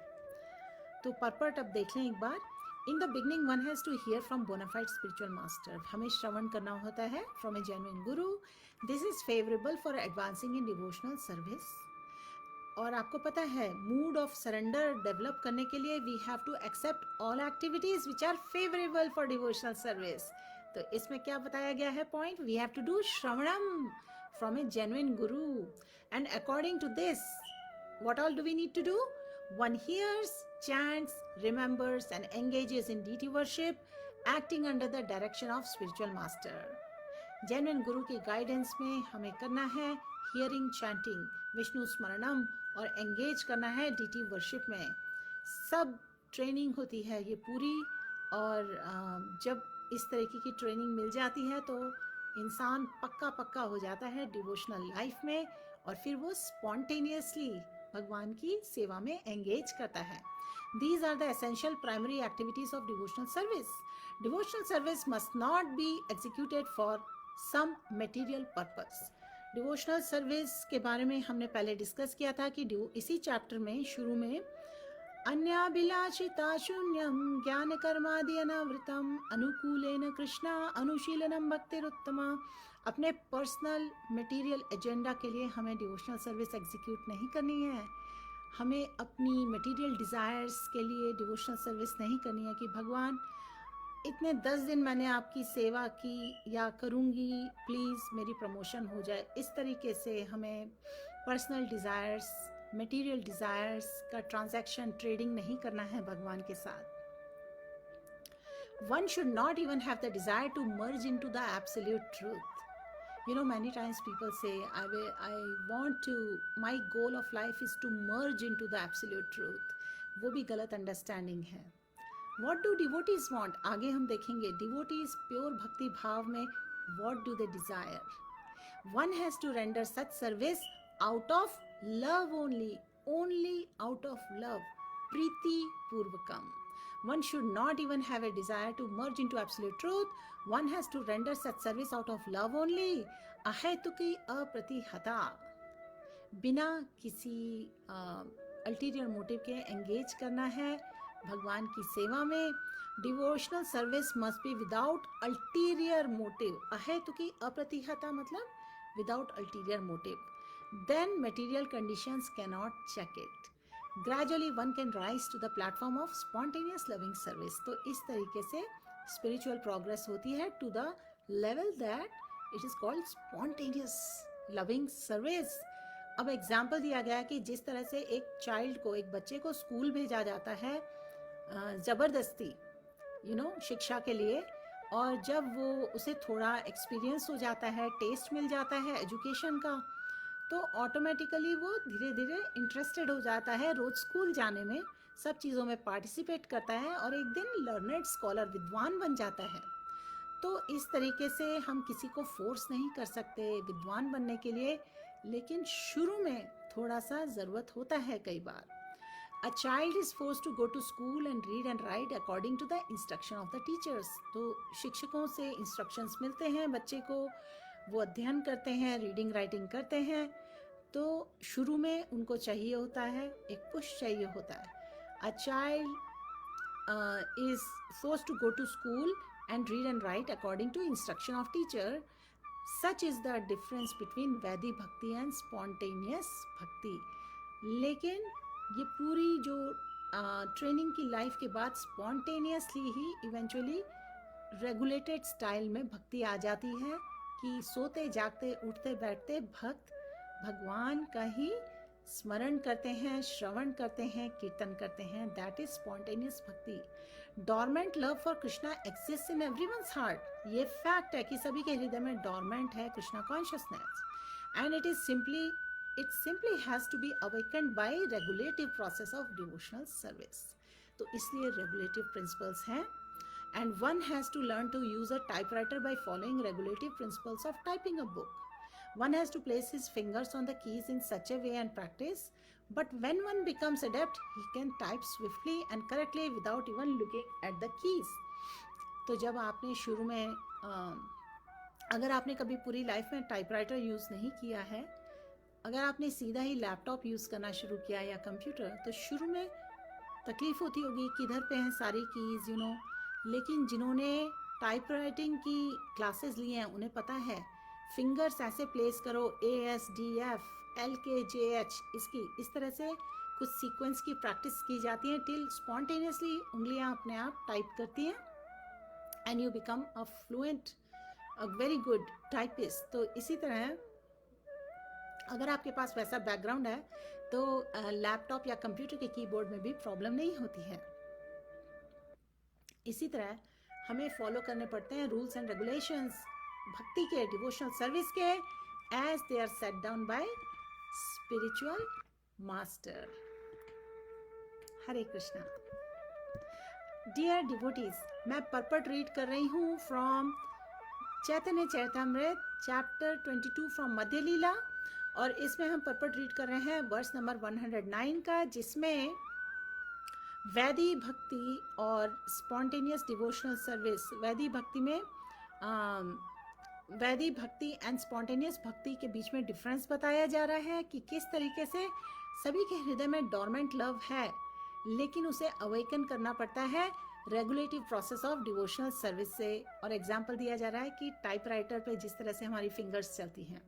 [SPEAKER 1] तो पर्पट अब देख लें एक बार। In the beginning one has to hear from bona fide spiritual master. हमें श्रवण करना होता है from a genuine guru. This is favourable for advancing in devotional service. और आपको पता है मूड ऑफ सरेंडर डेवलप करने के लिए we have to accept all activities which are favourable for devotional service. तो इसमें क्या बताया गया है point? We have to do shravanam from a genuine guru, and according to this what all do we need to do? One hears, chants, remembers and engages in deity worship, acting under the direction of spiritual master. Genuine गुरु की गाइडेंस में हमें करना है हियरिंग, चैंटिंग, विष्णु स्मरणम, और एंगेज करना है डीटी वर्शिप में। सब ट्रेनिंग होती है ये पूरी, और जब इस तरीके की ट्रेनिंग मिल जाती है तो इंसान पक्का हो जाता है डिवोशनल लाइफ में, और फिर वो स्पॉन्टेनियसली भगवान की सेवा में एंगेज करता है। These are the essential primary activities of devotional service. Devotional service must not be executed for some material purpose. Devotional service के बारे में हमने पहले डिस्कस किया था कि इसी चैप्टर में शुरू में अन्याभिलाषिता शून्यम ज्ञान कर्मादि अनावृतम अनुकूलेन कृष्णा अनुशीलनम भक्तिरुत्तमा। अपने पर्सनल मटेरियल एजेंडा के लिए हमें डिवोशनल सर्विस एग्जीक्यूट नहीं करनी है। हमें अपनी मटेरियल डिज़ायर्स के लिए डिवोशनल सर्विस नहीं करनी है कि भगवान इतने 10 दिन मैंने आपकी सेवा की या करूँगी, प्लीज़ मेरी प्रमोशन हो जाए। इस तरीके से हमें पर्सनल डिज़ायर्स, मटेरियल डिज़ायर्स का ट्रांजैक्शन, ट्रेडिंग नहीं करना है भगवान के साथ। One should not even have the desire to merge into the absolute truth. You know, many times people say, I want to, my goal of life is to merge into the absolute truth. वो भी गलत अंडरस्टैंडिंग है। What do devotees want? आगे हम देखेंगे devotees प्योर भक्ति भाव में what do they desire? One has to render such service out of love only out of love, Preeti पूर्वकम. One should not even have a desire to merge into absolute truth. One has to render such service out of love only. अहेतुकी अप्रतिहता, बिना किसी अल्टीरियर मोटिव के एंगेज करना है भगवान की सेवा में। Devotional service must be without ulterior motive. अहेतुकी अप्रतिहता मतलब without ulterior motive. Then material conditions cannot check it. Gradually one can rise to the platform of spontaneous loving service. तो इस तरीके से spiritual progress होती है to the level that it is called spontaneous loving service. अब एग्जाम्पल दिया गया कि जिस तरह से एक चाइल्ड को, एक बच्चे को स्कूल भेजा जाता है ज़बरदस्ती, शिक्षा के लिए, और जब वो उसे थोड़ा एक्सपीरियंस हो जाता है, टेस्ट मिल जाता है एजुकेशन का, तो ऑटोमेटिकली वो धीरे धीरे इंटरेस्टेड हो जाता है रोज स्कूल जाने में, सब चीज़ों में पार्टिसिपेट करता है और एक दिन लर्नर्ड स्कॉलर, विद्वान बन जाता है। तो इस तरीके से हम किसी को फोर्स नहीं कर सकते विद्वान बनने के लिए, लेकिन शुरू में थोड़ा सा ज़रूरत होता है कई बार। A child is forced to go to school and read and write according to the instruction of the teachers. तो शिक्षकों से instructions मिलते हैं बच्चे को, वो अध्ययन करते हैं, रीडिंग राइटिंग करते हैं. तो शुरू में उनको चाहिए होता है, एक पुश चाहिए होता है. A child is forced to go to school and read and write according to instruction of teacher. Such is the difference between वैदिक भक्ति and spontaneous भक्ति. लेकिन ये पूरी जो ट्रेनिंग की लाइफ के बाद स्पॉन्टेनियसली ही इवेंचुअली रेगुलेटेड स्टाइल में भक्ति आ जाती है कि सोते जागते उठते बैठते भक्त भगवान का ही स्मरण करते हैं, श्रवण करते हैं, कीर्तन करते हैं. दैट इज स्पॉन्टेनियस भक्ति. Dormant love for Krishna exist in everyone's heart. ये फैक्ट है कि सभी के हृदय में डॉर्मेंट है Krishna consciousness, and it simply has to be awakened by regulative process of devotional service. तो इसलिए regulative principles हैं, and one has to learn to use a typewriter by following regulative principles of typing a book. One has to place his fingers on the keys in such a way and practice, but when one becomes adept, he can type swiftly and correctly without even looking at the keys. तो जब आपने शुरू में अगर आपने कभी पूरी लाइफ में टाइपराइटर यूज़ नहीं किया है, अगर आपने सीधा ही लैपटॉप यूज़ करना शुरू किया या कंप्यूटर, तो शुरू में तकलीफ़ होती होगी, किधर पे हैं सारी कीज़, यू नो. लेकिन जिन्होंने टाइपराइटिंग की क्लासेस ली हैं उन्हें पता है फिंगर्स ऐसे प्लेस करो, ASDF LKJH, इसकी इस तरह से कुछ सीक्वेंस की प्रैक्टिस की जाती है टिल स्पॉन्टेनियसली उंगलियां अपने आप टाइप करती हैं and you become a fluent, a very good typist. तो इसी तरह अगर आपके पास वैसा बैकग्राउंड है तो लैपटॉप या कंप्यूटर के कीबोर्ड में भी प्रॉब्लम नहीं होती है. इसी तरह हमें फॉलो करने पड़ते हैं रूल्स एंड रेगुलेशंस भक्ति के, डिवोशनल सर्विस के, as they are set down by spiritual master. Hare Krishna. Dear devotees, मैं परपट रीड कर रही हूँ from Chaitanya Charitamrita chapter 22 from Madhya Lila, और इसमें हम परपट रीड कर रहे हैं वर्स नंबर 109 का, जिसमें वैदिक भक्ति और स्पॉन्टेनियस डिवोशनल सर्विस, वैदिक भक्ति में वैदिक भक्ति एंड स्पॉन्टेनियस भक्ति के बीच में डिफरेंस बताया जा रहा है कि किस तरीके से सभी के हृदय में डॉर्मेंट लव है, लेकिन उसे अवेकन करना पड़ता है regulative process of devotional service से. और एग्जाम्पल दिया जा रहा है कि टाइपराइटर पे जिस तरह से हमारी फिंगर्स चलती हैं.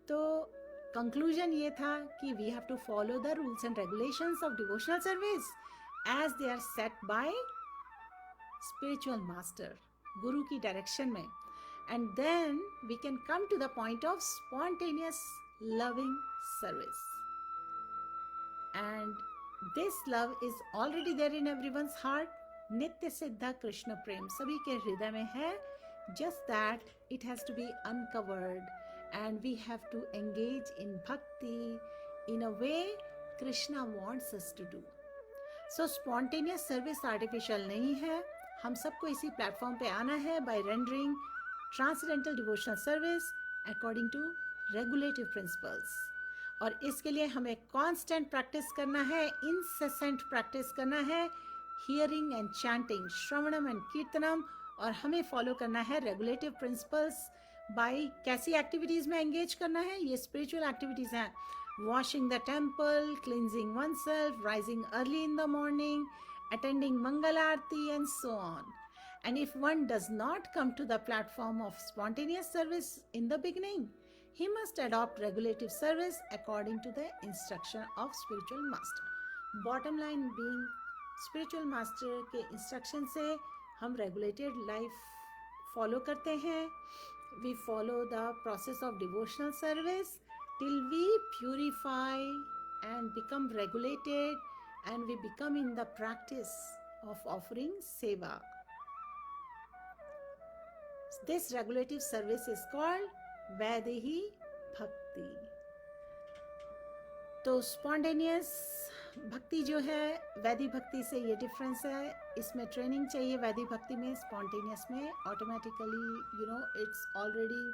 [SPEAKER 1] तो कंक्लूजन ये था कि we have to follow the rules and regulations of devotional service as they are set by spiritual master, guru की डायरेक्शन में, and then we can come to the point of spontaneous loving service. And this love is already there in everyone's heart. Nitya siddha Krishna प्रेम सभी के हृदय में है, just that it has to be uncovered and we have to engage in bhakti in a way Krishna wants us to do. So spontaneous service artificial नहीं है. हम सबको इसी प्लेटफॉर्म पे आना है by rendering transcendental devotional service according to regulative principles. और इसके लिए हमें constant प्रैक्टिस करना है, incessant प्रैक्टिस करना है, hearing and chanting, श्रवणम and कीर्तनम, और हमें फॉलो करना है रेगुलेटिव प्रिंसिपल्स बाय कैसी एक्टिविटीज़ में एंगेज करना है. ये स्पिरिचुअल एक्टिविटीज़ हैं, washing the temple, cleansing oneself, rising early in the morning, attending mangal arati and so on. And if one does not come to the platform of spontaneous service in the beginning, he must adopt regulative service according to the instruction of spiritual master. Bottom line being, spiritual master के instruction से हम regulated life follow करते हैं. We follow the process of devotional service till we purify and become regulated, and we become in the practice of offering seva. This regulative service is called Vaidehi भक्ति. तो स्पॉन्टेनियस भक्ति जो है वैदिक भक्ति से ये डिफरेंस है. इसमें ट्रेनिंग चाहिए वैदिक भक्ति में. स्पॉन्टेनियस में automatically you know it's already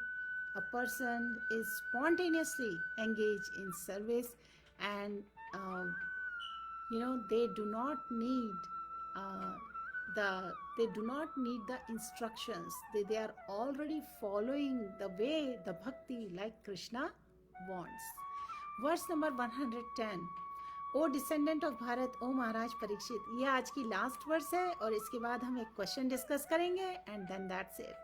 [SPEAKER 1] a person is spontaneously engage in service, and they do not need uh, the instructions. They are already following the way, the bhakti like Krishna wants. Verse number 110. O descendant of Bharat, O Maharaj Parikshit. ये आज की लास्ट वर्स है और इसके बाद हम एक क्वेश्चन डिस्कस करेंगे and then that's it.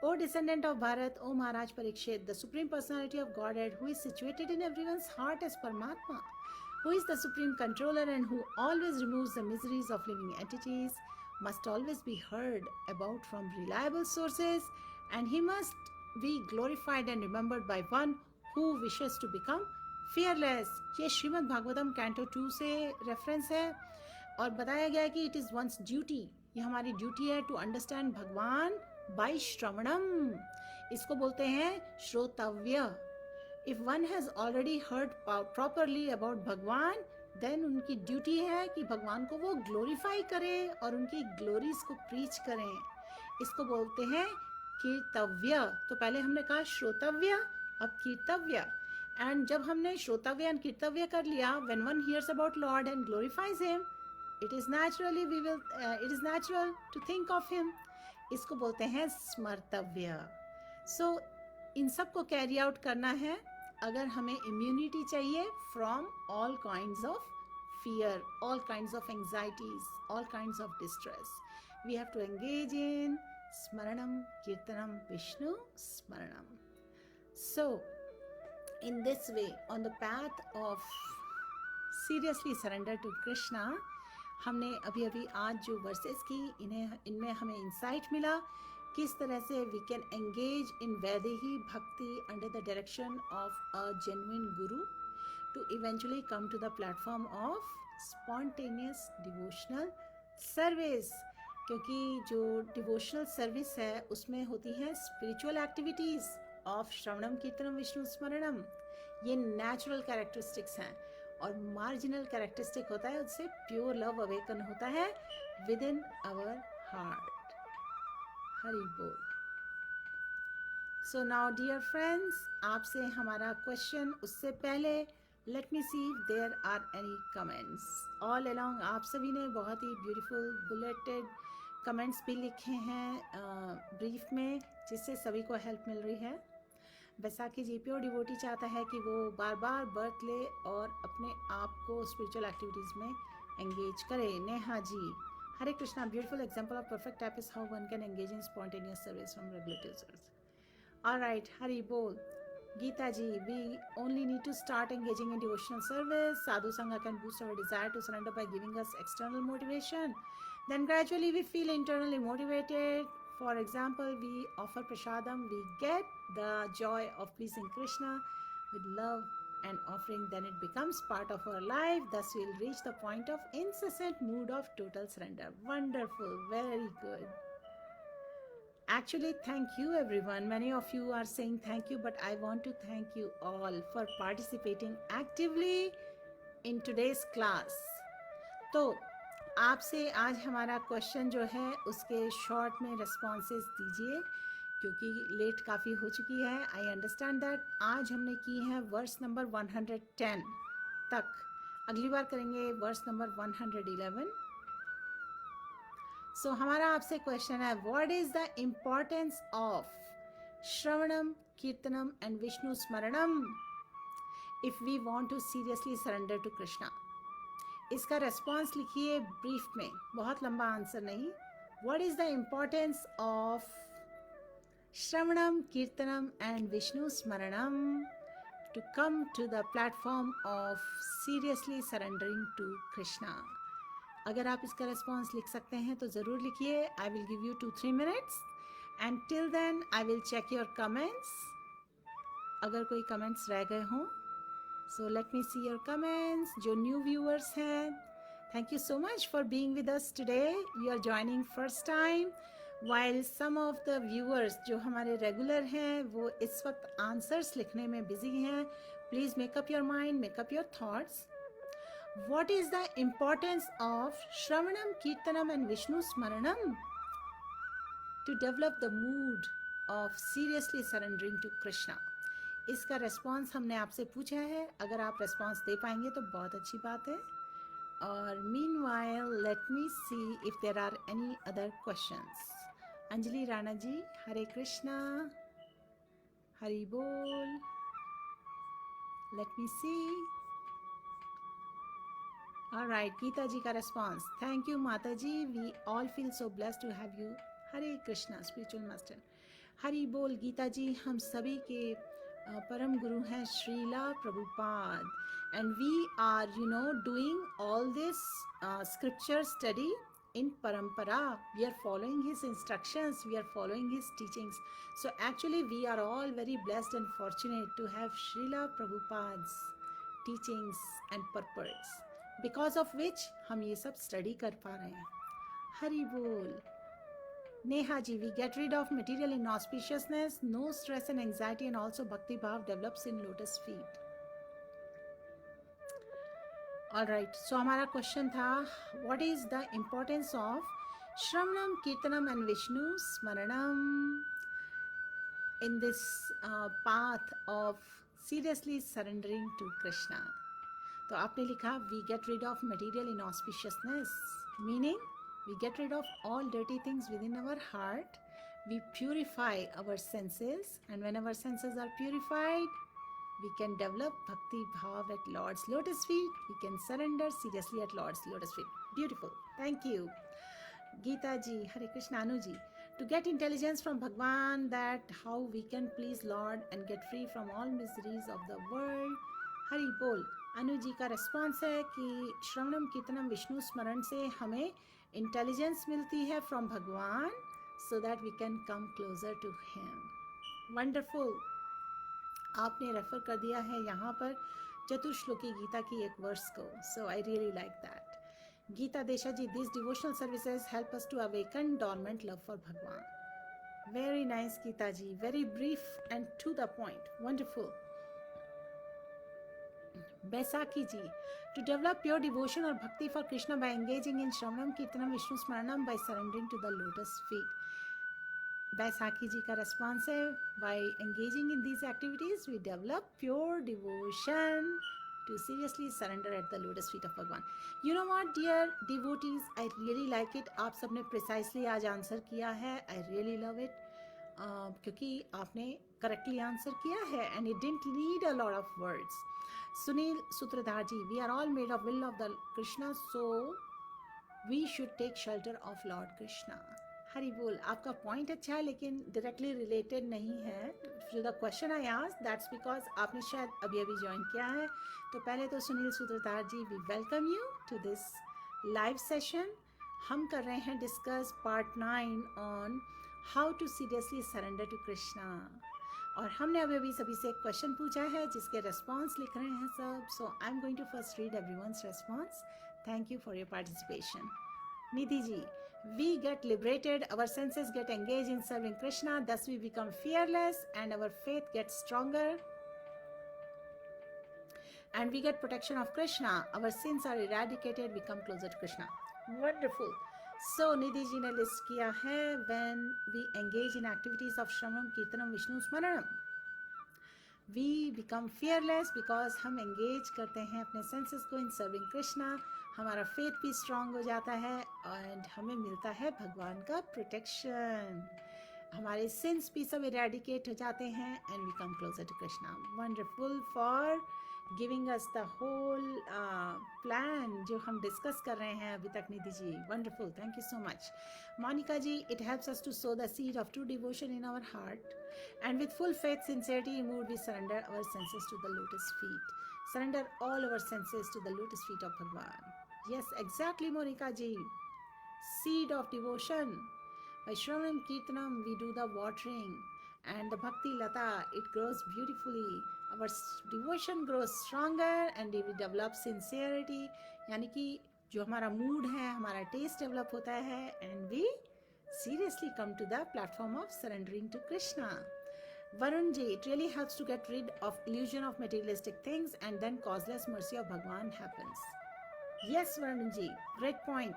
[SPEAKER 1] O descendant of Bharat, O Maharaj Parikshit, the Supreme Personality of Godhead, who is situated in everyone's heart as Paramatma, who is the Supreme Controller and who always removes the miseries of living entities, must always be heard about from reliable sources, and he must be glorified and remembered by one who wishes to become fearless. ये श्रीमद् भागवतम कैंटो 2 से रेफरेंस है और बताया गया है कि इट इज़ वंस ड्यूटी, ये हमारी ड्यूटी है to understand Bhagavan by shravanam. इसको बोलते हैं श्रोतव्य. If one has already heard properly about Bhagavan, then उनकी ड्यूटी है कि भगवान को वो ग्लोरीफाई करें और उनकी ग्लोरीज को प्रीच करें. इसको बोलते हैं कीर्तव्य. तो पहले हमने कहा श्रोतव्य, अब कीर्तव्य. एंड जब हमने श्रोतव्य एंड कीर्तव्य कर लिया, when one hears about Lord and glorifies him, it is natural to think of him. इसको बोलते हैं स्मर्तव्य. सो इन सब को कैरी आउट करना है अगर हमें इम्यूनिटी चाहिए from all kinds of fear, all kinds of anxieties, all kinds of distress. We have to engage in Smaranam, Kirtanam, Vishnu Smaranam. So, in this way, on the path of seriously surrender to Krishna, हमने अभी अभी आज जो वर्सेस की, इनमें हमें इंसाइट मिला किस तरह से we can engage in vaidhi bhakti under the direction of a genuine guru to eventually come to the platform of spontaneous devotional service. क्योंकि जो डिवोशनल सर्विस है उसमें होती हैं spiritual activities of shravanam kirtanam Vishnu स्मरणम. ये नेचुरल कैरेक्टरिस्टिक्स हैं और मार्जिनल कैरेक्टरिस्टिक होता है, उससे प्योर लव अवेकन होता है within our heart. Hari बोल. सो नाउ डियर फ्रेंड्स, आपसे हमारा क्वेश्चन, उससे पहले let me see if there are any comments. All along आप सभी ने बहुत ही beautiful bulleted comments भी लिखे हैं ब्रीफ में, जिससे सभी को हेल्प मिल रही है. बैसाखी जी, प्योर डिवोटी चाहता है कि वो बार बार बर्थ ले और अपने आप को स्पिरिचुअल एक्टिविटीज़ में एंगेज करे. Neha ji, Hare Krishna, beautiful example of perfect type is how one can engage in spontaneous service from regulative source. Alright, Hari बोल. Geeta ji, we only need to start engaging in devotional service. Sadhu Sangha can boost our desire to surrender by giving us external motivation. Then gradually we feel internally motivated. For example, we offer prasadam, we get the joy of pleasing Krishna with love and offering. Then it becomes part of our life. Thus we'll reach the point of incessant mood of total surrender. Wonderful, very good. Actually, thank you everyone. Many of you are saying thank you, but I want to thank you all for participating actively in today's class. तो आपसे आज हमारा क्वेश्चन जो है उसके शॉर्ट में रिस्पॉन्सेस दीजिए, क्योंकि लेट काफ़ी हो चुकी है. I understand that. आज हमने की है वर्स नंबर 110 तक. अगली बार करेंगे वर्स नंबर 111. सो हमारा आपसे क्वेश्चन है, what is the importance of shravanam kirtanam and Vishnu smaranam if we want to seriously surrender to Krishna. इसका रेस्पॉन्स लिखिए ब्रीफ में, बहुत लंबा आंसर नहीं. What is the importance of shravanam kirtanam and Vishnu smaranam to come to the platform of seriously surrendering to Krishna. अगर आप इसका रिस्पॉन्स लिख सकते हैं तो ज़रूर लिखिए. I will give you 2-3 minutes and till then I will check your comments. अगर कोई कमेंट्स रह गए हों, so let me see your comments. जो न्यू व्यूअर्स हैं, thank you so much for being with us today. You are joining first time, while some of the viewers जो हमारे रेगुलर हैं वो इस वक्त आंसर्स लिखने में बिजी हैं. Please make up your mind, make up your thoughts. What is the importance of Shravanam, Kirtanam and Vishnu Smaranam to develop the mood of seriously surrendering to Krishna? इसका रेस्पॉन्स हमने आपसे पूछा है. अगर आप रेस्पॉन्स दे पाएंगे तो बहुत अच्छी बात है. Or meanwhile, let me see if there are any other questions. Anjali Rana ji, Hare Krishna, Hari Bol. Let me see. All right, Geeta ji ka response. Thank you, Mata ji. We all feel so blessed to have you. Hare Krishna, spiritual master. Hari Bol, Geeta ji, हम सभी के परम गुरु हैं Srila Prabhupada. And we are, doing all this scripture study in Parampara. We are following his instructions. We are following his teachings. So actually, we are all very blessed and fortunate to have Srila Prabhupada's teachings and purports, because of which हम ये सब study कर पा रहे हैं. Hari Bol. Neha ji, we get rid of material inauspiciousness, no stress and anxiety, and also bhakti bhav develops in lotus feet. Alright, so हमारा question था, what is the importance of Shravanam, Kirtanam and Vishnu Smaranam in this path of seriously surrendering to Krishna? तो आपने लिखा, we get rid of material inauspiciousness, meaning we get rid of all dirty things within our heart, we purify our senses, and when our senses are purified, we can develop bhakti bhav at Lord's lotus feet. We can surrender seriously at Lord's lotus feet. Beautiful. Thank you. Geeta ji, Hare Krishna. Anu ji, to get intelligence from Bhagwan that how we can please Lord and get free from all miseries of the world. Hari Bol. Anu ji का response है कि श्रवणम कीर्तनम विष्णु स्मरण से हमें intelligence मिलती है from Bhagwan so that we can come closer to him. Wonderful. आपने रेफर कर दिया है यहाँ पर चतुर्श्लोकी गीता की एक वर्स को. So I really like that. Geeta Desha ji, these devotional services help us to awaken dormant love for Bhagwan. Very nice, Geeta ji. Very brief and to the point. Wonderful. Baisakhi ji, to develop pure devotion or bhakti for Krishna by engaging in Shravanam, Kirtanam, Vishnu Smaranam by surrendering to the lotus feet. Baisakhi ji ka response hai, by engaging in these activities, we develop pure devotion to seriously surrender at the lotus feet of Bhagwan. You know what, dear devotees, I really like it. आप सबने precisely आज answer किया है. I really love it. क्योंकि आपने correctly answer किया है and it didn't need a lot of words. Sunil Sutradhar ji, we are all made of will of the Krishna, so we should take shelter of Lord Krishna. हरी बोल. आपका पॉइंट अच्छा है लेकिन डायरेक्टली रिलेटेड नहीं है to the question I asked. That's because आपने शायद अभी अभी ज्वाइन किया है. तो पहले तो Sunil Sutradhar ji, we welcome you to this live session. हम कर रहे हैं discuss part 9 on how to seriously surrender to Krishna. और हमने अभी अभी सभी से एक क्वेश्चन पूछा है जिसके रेस्पॉन्स लिख रहे हैं सब. So I am going to first read everyone's response. Thank you for your participation. Nidhi ji, we get liberated, our senses get engaged in serving Krishna, thus we become fearless and our faith gets stronger and we get protection of Krishna, our sins are eradicated, we come closer to Krishna. Wonderful. So Nidhi ji ne list kiya hai, when we engage in activities of Shravanam, Kirtanam, Vishnu Smaranam, we become fearless because हम engage करते हैं अपने senses को in serving Krishna. हमारा faith भी strong हो जाता है and हमें मिलता है भगवान का protection. हमारे sins भी सब eradicate हो जाते हैं and we come closer to Krishna. Wonderful for giving us the whole plan जो हम discuss कर रहे हैं अभी तक Nidhi ji. Wonderful. Thank you so much. Monica ji, it helps us to sow the seed of true devotion in our heart. And with full faith, sincerity, and mood, we surrender our senses to the lotus feet. Surrender all our senses to the lotus feet of Bhagwan. Yes, exactly, Monica ji. Seed of devotion. By Shravanam Kirtanam, we do the watering. And the Bhakti Lata, it grows beautifully. Our devotion grows stronger and we develop sincerity. यानी कि जो हमारा mood है, हमारा taste develop होता है and we seriously come to the platform of surrendering to Krishna. Varun ji, it really helps to get rid of illusion of materialistic things and then causeless mercy of Bhagwan happens. Yes, Varun ji, great point.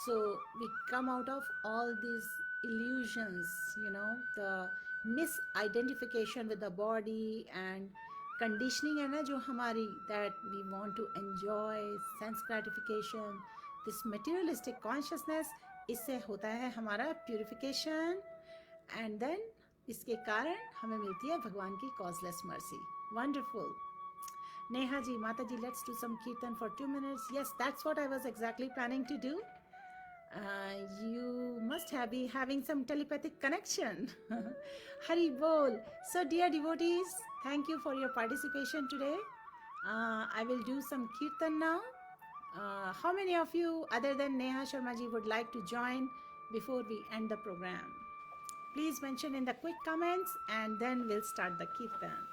[SPEAKER 1] So we come out of all these illusions, the misidentification with the body and conditioning है ना जो हमारी, that we want to enjoy sense gratification, this materialistic consciousness, इससे होता है हमारा प्यूरिफिकेशन, एंड देन इसके कारण हमें मिलती है भगवान की causeless mercy. Wonderful. Neha ji, Mata ji, let's do some kirtan for 2 minutes. Yes, that's what I was exactly planning to do. You must have been having some telepathic connection. Hari Bol. So, dear devotees, thank you for your participation today. I will do some kirtan now. How many of you, other than Neha Sharma ji, would like to join before we end the program? Please mention in the quick comments and then we'll start the kirtan.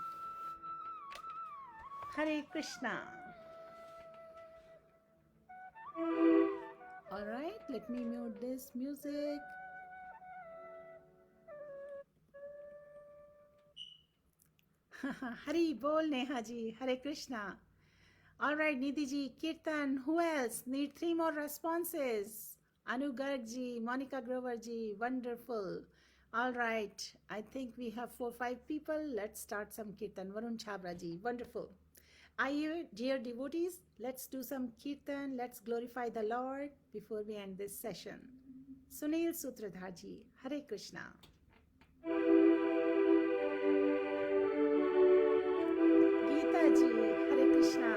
[SPEAKER 1] Hare Krishna. All right, let me mute this music. Hari Bol Neha ji. Hare Krishna. All right, Nidhi ji, Kirtan, who else? Need 3 more responses. Anu Garg ji, Monica Grover ji, wonderful. All right, I think we have 4-5 people. Let's start some Kirtan. Varun Chabra ji, wonderful. Are you, dear devotees, let's do some Kirtan. Let's glorify the Lord before we end this session. Sunil Sutradhar ji, Hare Krishna. Geeta ji, Hare Krishna.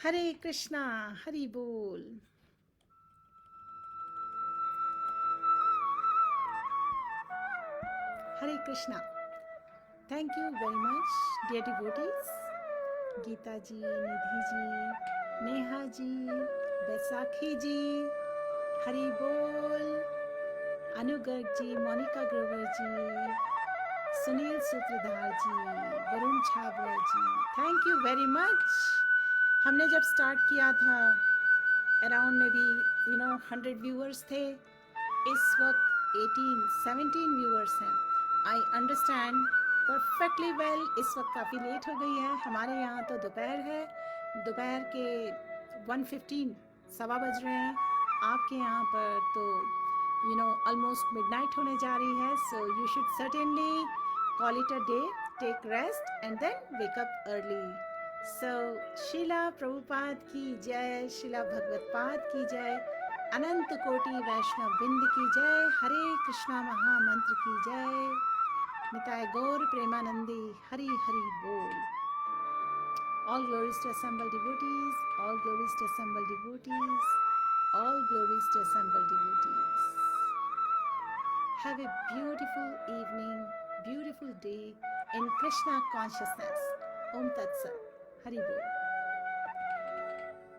[SPEAKER 1] Hare Krishna, Hari बोल। Hare Krishna. Thank you very much dear devotees, Geeta ji, Nidhi ji, Neha ji, Baisakhi ji, Hari बोल, Anugarg ji, Monika Grover ji, Sunil Sutradhar ji, Varun Chhabra ji, thank you very much. हमने जब स्टार्ट किया था अराउंड में भी 100 व्यूअर्स थे, इस वक्त 17 व्यूअर्स हैं। आई अंडरस्टैंड परफेक्टली वेल, इस वक्त काफ़ी लेट हो गई है, हमारे यहाँ तो दोपहर है, दोपहर के 1:15 सवा बज रहे हैं, आपके यहाँ पर तो ऑलमोस्ट मिडनाइट होने जा रही है। So you should certainly call it a day, take rest and then wake up early. So शिला प्रभुपाद की जय, शिला भगवतपाद की जय, अनंत कोटि वैष्णव बिंद की जय, हरे कृष्णा महामंत्र की जय, निताय गौर प्रेमानंदी, हरि हरि बोल। All glories to assembled devotees, all glories to assembled devotees, all glories to assembled devotees. Have a beautiful evening, beautiful day in Krishna consciousness. Om Tat Sat. Hari Bol.